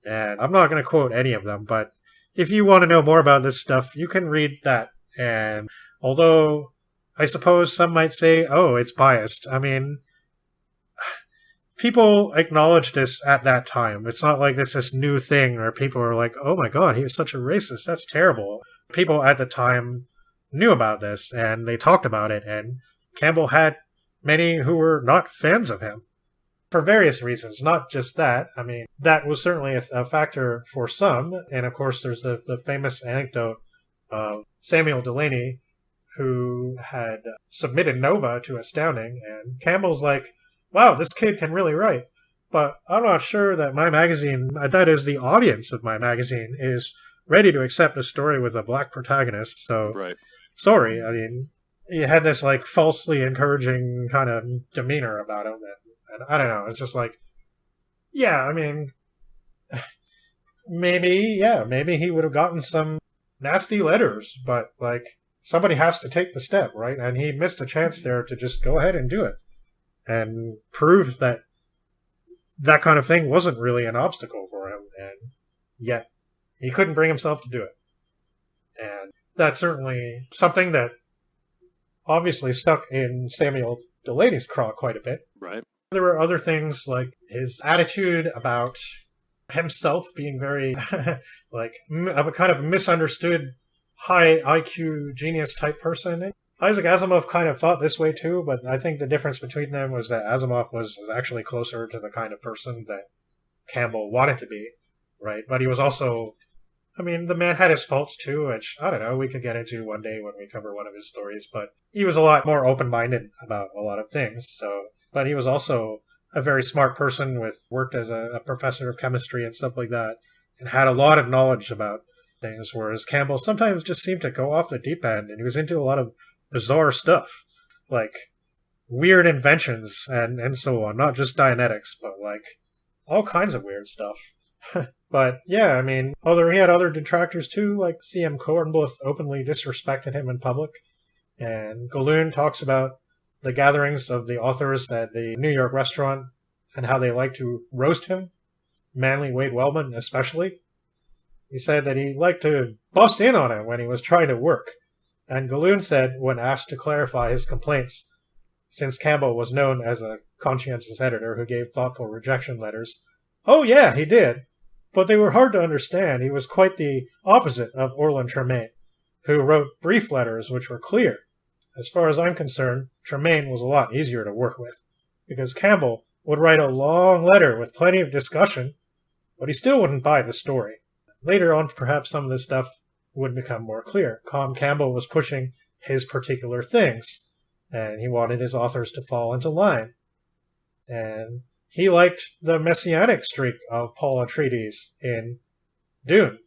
Speaker 1: And I'm not going to quote any of them, but if you want to know more about this stuff, you can read that. And although I suppose some might say, oh, it's biased, I mean, people acknowledged this at that time. It's not like this new thing where people are like, oh my god, he was such a racist. That's terrible. People at the time knew about this, and they talked about it, and Campbell had many who were not fans of him for various reasons, not just that. I mean, that was certainly a factor for some, and of course there's the famous anecdote of Samuel Delany, who had submitted Nova to Astounding, and Campbell's like, wow, this kid can really write, but I'm not sure that my magazine, that is the audience of my magazine, is ready to accept a story with a black protagonist, so
Speaker 2: right.
Speaker 1: Sorry. I mean, he had this like falsely encouraging kind of demeanor about him, and I don't know, it's just like, yeah, I mean, maybe he would have gotten some nasty letters, but like, somebody has to take the step, right? And he missed a chance there to just go ahead and do it. And proved that that kind of thing wasn't really an obstacle for him, and yet he couldn't bring himself to do it. And that's certainly something that obviously stuck in Samuel Delany's craw quite a bit.
Speaker 2: Right.
Speaker 1: There were other things like his attitude about himself being very, like, of a kind of misunderstood high IQ genius type person. Isaac Asimov kind of thought this way too, but I think the difference between them was that Asimov was actually closer to the kind of person that Campbell wanted to be, right? But he was also, I mean, the man had his faults too, which, I don't know, we could get into one day when we cover one of his stories, but he was a lot more open-minded about a lot of things, but he was also a very smart person worked as a professor of chemistry and stuff like that, and had a lot of knowledge about things, whereas Campbell sometimes just seemed to go off the deep end, and he was into a lot of bizarre stuff, like weird inventions and so on, not just Dianetics, but like all kinds of weird stuff. But yeah, I mean, he had other detractors too, like C.M. Cornbluth openly disrespected him in public, and Galoon talks about the gatherings of the authors at the New York restaurant and how they like to roast him, Manly Wade Wellman especially. He said that he liked to bust in on him when he was trying to work, and Galoon said, when asked to clarify his complaints, since Campbell was known as a conscientious editor who gave thoughtful rejection letters, "Oh yeah, he did. But they were hard to understand. He was quite the opposite of Orland Tremaine, who wrote brief letters which were clear. As far as I'm concerned, Tremaine was a lot easier to work with, because Campbell would write a long letter with plenty of discussion, but he still wouldn't buy the story. Later on, perhaps some of this stuff would become more clear. Campbell was pushing his particular things, and he wanted his authors to fall into line. And he liked the messianic streak of Paul Atreides in Dune,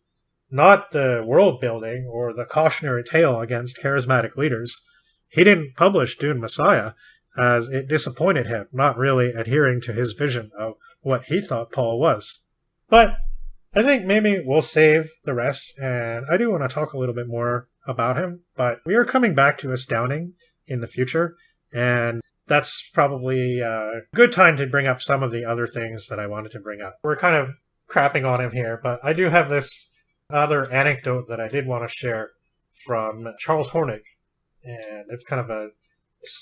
Speaker 1: not the world building or the cautionary tale against charismatic leaders. He didn't publish Dune Messiah as it disappointed him, not really adhering to his vision of what he thought Paul was. But I think maybe we'll save the rest, and I do want to talk a little bit more about him, but we are coming back to Astounding in the future, and that's probably a good time to bring up some of the other things that I wanted to bring up. We're kind of crapping on him here, but I do have this other anecdote that I did want to share from Charles Hornig, and it's kind of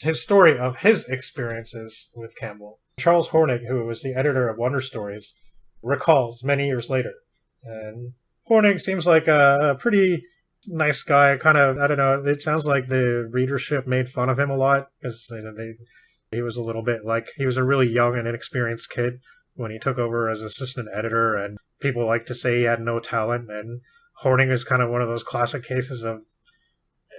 Speaker 1: his story of his experiences with Campbell. Charles Hornig, who was the editor of Wonder Stories, recalls many years later. And Hornig seems like a pretty nice guy, kind of, I don't know, it sounds like the readership made fun of him a lot, because he was a little bit like, he was a really young and inexperienced kid when he took over as assistant editor, and people like to say he had no talent, and Hornig is kind of one of those classic cases of,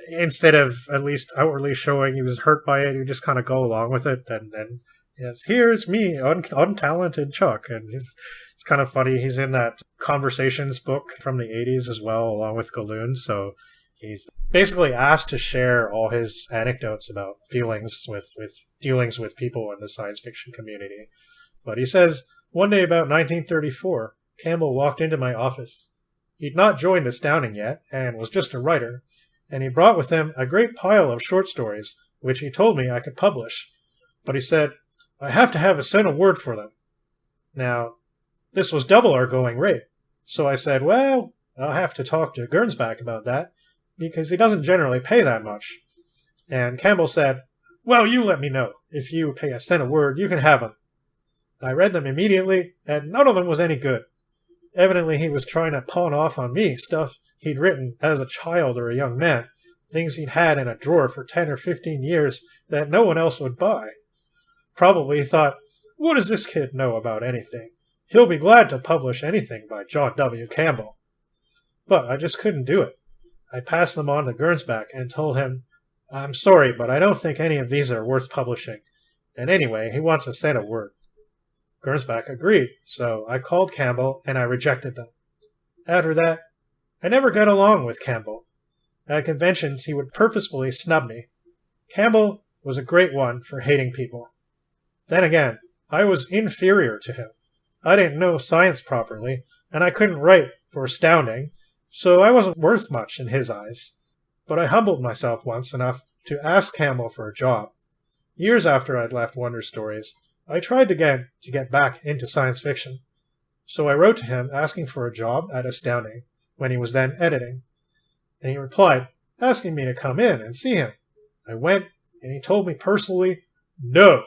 Speaker 1: instead of at least outwardly showing he was hurt by it, he just kind of go along with it, and then, yes, here's me, untalented Chuck, and it's kind of funny. He's in that Conversations book from the 80s as well, along with Galoon, so he's basically asked to share all his anecdotes about feelings with dealings with people in the science fiction community. But he says, one day about 1934, Campbell walked into my office. He'd not joined Astounding yet, and was just a writer, and he brought with him a great pile of short stories, which he told me I could publish. But he said, I have to have a cent a word for them. Now, this was double our going rate. So I said, well, I'll have to talk to Gernsback about that, because he doesn't generally pay that much. And Campbell said, well, you let me know. If you pay a cent a word, you can have them. I read them immediately, and none of them was any good. Evidently he was trying to pawn off on me stuff he'd written as a child or a young man, things he'd had in a drawer for 10 or 15 years that no one else would buy. Probably he thought, what does this kid know about anything? He'll be glad to publish anything by John W. Campbell. But I just couldn't do it. I passed them on to Gernsback and told him, I'm sorry, but I don't think any of these are worth publishing. And anyway, he wants a cent a word. Gernsback agreed, so I called Campbell and I rejected them. After that, I never got along with Campbell. At conventions, he would purposefully snub me. Campbell was a great one for hating people. Then again, I was inferior to him. I didn't know science properly, and I couldn't write for Astounding, so I wasn't worth much in his eyes. But I humbled myself once enough to ask Campbell for a job. Years after I'd left Wonder Stories, I tried again to get back into science fiction. So I wrote to him asking for a job at Astounding, when he was then editing. And he replied, asking me to come in and see him. I went, and he told me personally, no.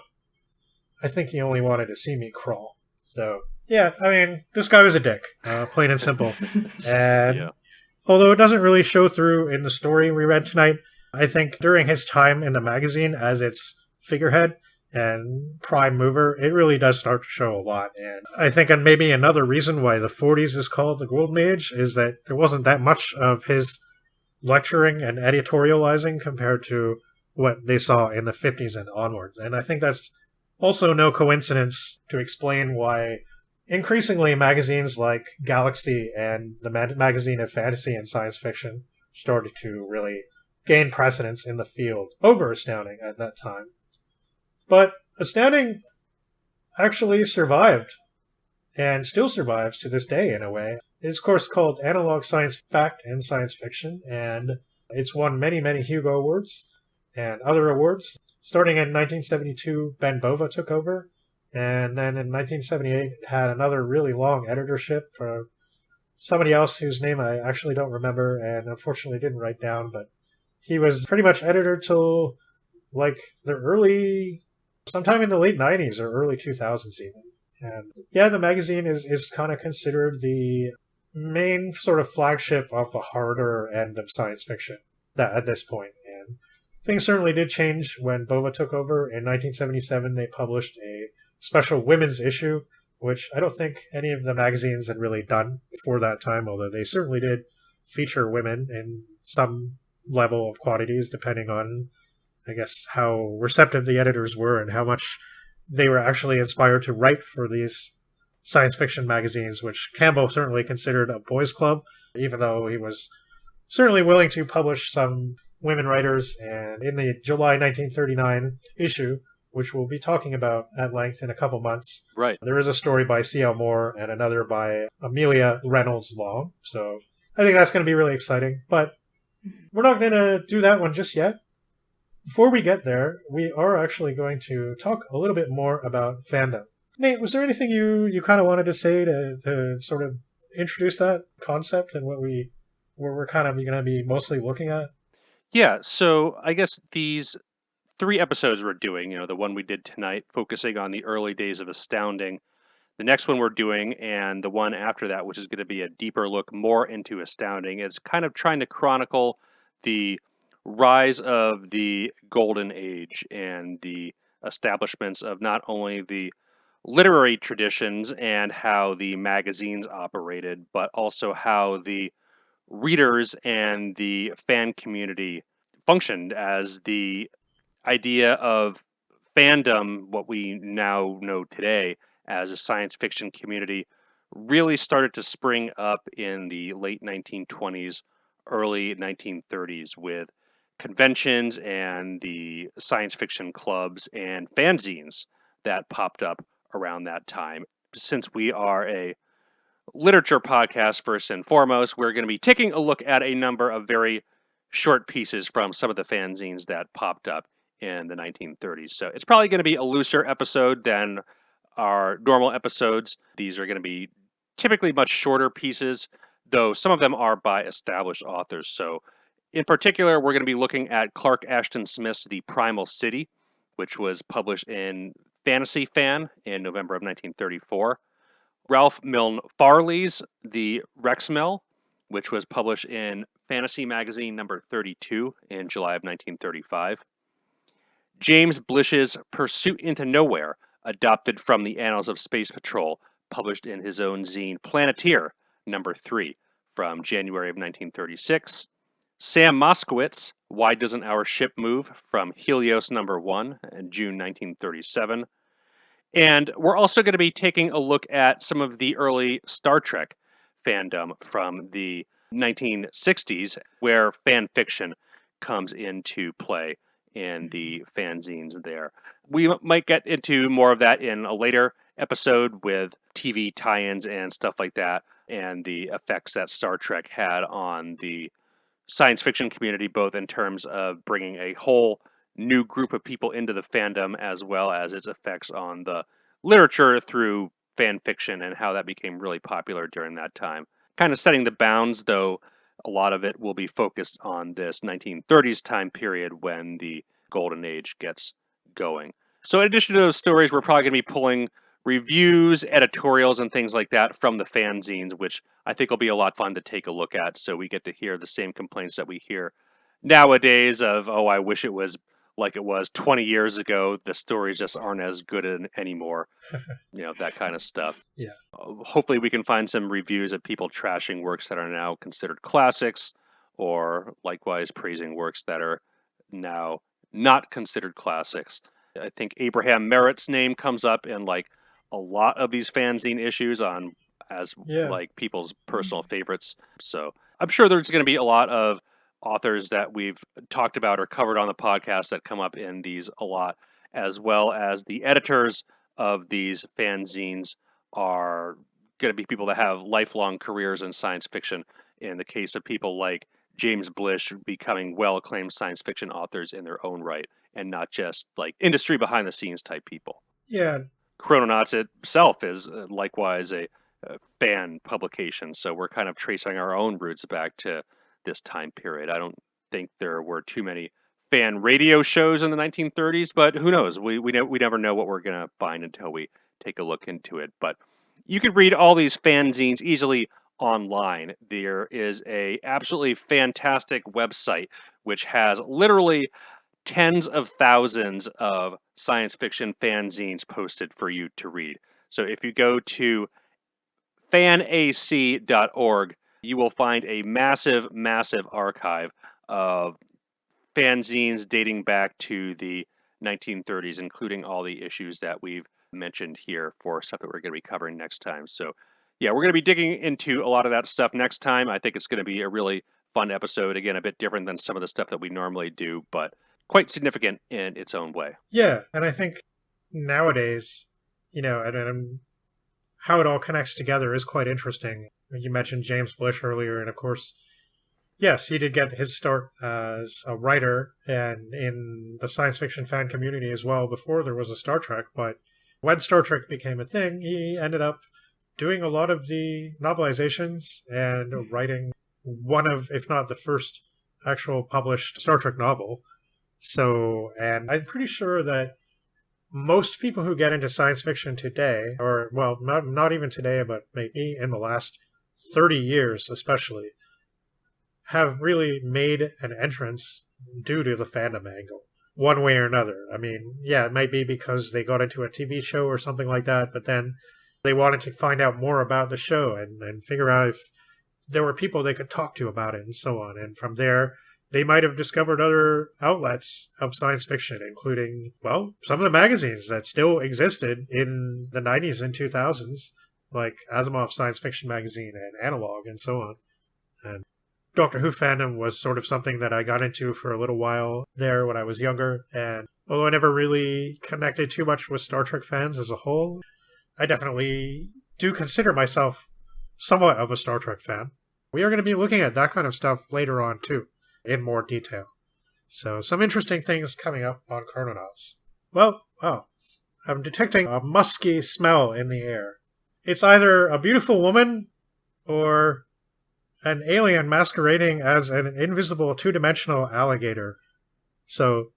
Speaker 1: I think he only wanted to see me crawl. So, yeah, I mean, this guy was a dick, plain and simple. And although it doesn't really show through in the story we read tonight, I think during his time in the magazine as its figurehead and prime mover, it really does start to show a lot. And I think maybe another reason why the 40s is called the Golden Age is that there wasn't that much of his lecturing and editorializing compared to what they saw in the 50s and onwards. And I think that's also no coincidence to explain why increasingly magazines like Galaxy and the magazine of fantasy and science fiction started to really gain precedence in the field over Astounding at that time. But Astounding actually survived and still survives to this day in a way. It's, of course, called Analog Science Fact and Science Fiction, and it's won many, many Hugo Awards and other awards. Starting in 1972, Ben Bova took over, and then in 1978, it had another really long editorship for somebody else whose name I actually don't remember and unfortunately didn't write down, but he was pretty much editor till like sometime in the late 90s or early 2000s even. And yeah, the magazine is kind of considered the main sort of flagship of the harder end of science fiction at this point. And things certainly did change when Bova took over. In 1977, they published a special women's issue, which I don't think any of the magazines had really done before that time, although they certainly did feature women in some level of quantities, depending on, I guess, how receptive the editors were and how much they were actually inspired to write for these science fiction magazines, which Campbell certainly considered a boys' club, even though he was certainly willing to publish some women writers. And in the July 1939 issue, which we'll be talking about at length in a couple months,
Speaker 2: right,
Speaker 1: there is a story by C.L. Moore and another by Amelia Reynolds Long. So I think that's going to be really exciting. But we're not going to do that one just yet. Before we get there, we are actually going to talk a little bit more about fandom. Nate, was there anything you kind of wanted to say to sort of introduce that concept and what we're kind of going to be mostly looking at?
Speaker 2: Yeah, so I guess these 3 episodes we're doing, the one we did tonight, focusing on the early days of Astounding, the next one we're doing, and the one after that, which is going to be a deeper look more into Astounding, is kind of trying to chronicle the rise of the Golden Age and the establishments of not only the literary traditions and how the magazines operated, but also how the readers and the fan community functioned, as the idea of fandom, what we now know today as a science fiction community, really started to spring up in the late 1920s, early 1930s with conventions and the science fiction clubs and fanzines that popped up around that time. Since we are a literature podcast, first and foremost, we're going to be taking a look at a number of very short pieces from some of the fanzines that popped up in the 1930s. So it's probably going to be a looser episode than our normal episodes. These are going to be typically much shorter pieces, though some of them are by established authors. So in particular, we're going to be looking at Clark Ashton Smith's The Primal City, which was published in Fantasy Fan in November of 1934. Ralph Milne Farley's The Rexmel, which was published in Fantasy Magazine number 32 in July of 1935. James Blish's Pursuit into Nowhere, adopted from the Annals of Space Patrol, published in his own zine Planeteer number 3 from January of 1936. Sam Moskowitz, Why Doesn't Our Ship Move, from Helios number 1 in June 1937. And we're also going to be taking a look at some of the early Star Trek fandom from the 1960s, where fan fiction comes into play in the fanzines there. We might get into more of that in a later episode with TV tie-ins and stuff like that, and the effects that Star Trek had on the science fiction community, both in terms of bringing a whole new group of people into the fandom, as well as its effects on the literature through fan fiction and how that became really popular during that time. Kind of setting the bounds, though, a lot of it will be focused on this 1930s time period when the Golden Age gets going. So in addition to those stories, we're probably going to be pulling reviews, editorials, and things like that from the fanzines, which I think will be a lot of fun to take a look at. So we get to hear the same complaints that we hear nowadays of, oh, I wish it was like it was 20 years ago. The stories just aren't as good anymore. That kind of stuff.
Speaker 1: Yeah.
Speaker 2: Hopefully we can find some reviews of people trashing works that are now considered classics, or likewise praising works that are now not considered classics. I think Abraham Merritt's name comes up in like a lot of these fanzine issues like people's personal favorites. So I'm sure there's going to be a lot of authors that we've talked about or covered on the podcast that come up in these a lot, as well as the editors of these fanzines are going to be people that have lifelong careers in science fiction. In the case of people like James Blish becoming well-acclaimed science fiction authors in their own right, and not just like industry behind-the-scenes type people.
Speaker 1: Yeah.
Speaker 2: Chrononauts itself is likewise a fan publication, so we're kind of tracing our own roots back to this time period. I don't think there were too many fan radio shows in the 1930s, but who knows? We never know what we're going to find until we take a look into it. But you can read all these fanzines easily online. There is a absolutely fantastic website which has literally tens of thousands of science fiction fanzines posted for you to read. So if you go to fanac.org, you will find a massive, massive archive of fanzines dating back to the 1930s, including all the issues that we've mentioned here for stuff that we're going to be covering next time. So yeah, we're going to be digging into a lot of that stuff next time. I think it's going to be a really fun episode. Again, a bit different than some of the stuff that we normally do, but quite significant in its own way.
Speaker 1: Yeah, and I think nowadays, and how it all connects together is quite interesting. You mentioned James Blish earlier, and of course, yes, he did get his start as a writer and in the science fiction fan community as well before there was a Star Trek. But when Star Trek became a thing, he ended up doing a lot of the novelizations and writing one of, if not the first, actual published Star Trek novel. So, and I'm pretty sure that most people who get into science fiction today, or, well, not even today, but maybe in the last 30 years especially, have really made an entrance due to the fandom angle, one way or another. I mean, yeah, it might be because they got into a TV show or something like that, but then they wanted to find out more about the show and figure out if there were people they could talk to about it and so on. And from there, they might have discovered other outlets of science fiction, including, well, some of the magazines that still existed in the 90s and 2000s, like Asimov's Science Fiction Magazine and Analog and so on. And Doctor Who fandom was sort of something that I got into for a little while there when I was younger. And although I never really connected too much with Star Trek fans as a whole, I definitely do consider myself somewhat of a Star Trek fan. We are going to be looking at that kind of stuff later on, too, in more detail. So, some interesting things coming up on Chrononauts. Well, I'm detecting a musky smell in the air. It's either a beautiful woman or an alien masquerading as an invisible two-dimensional alligator. So,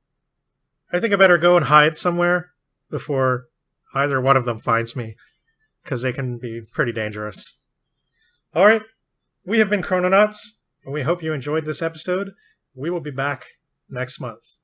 Speaker 1: I think I better go and hide somewhere before either one of them finds me, because they can be pretty dangerous. Alright, we have been Chrononauts, and we hope you enjoyed this episode. We will be back next month.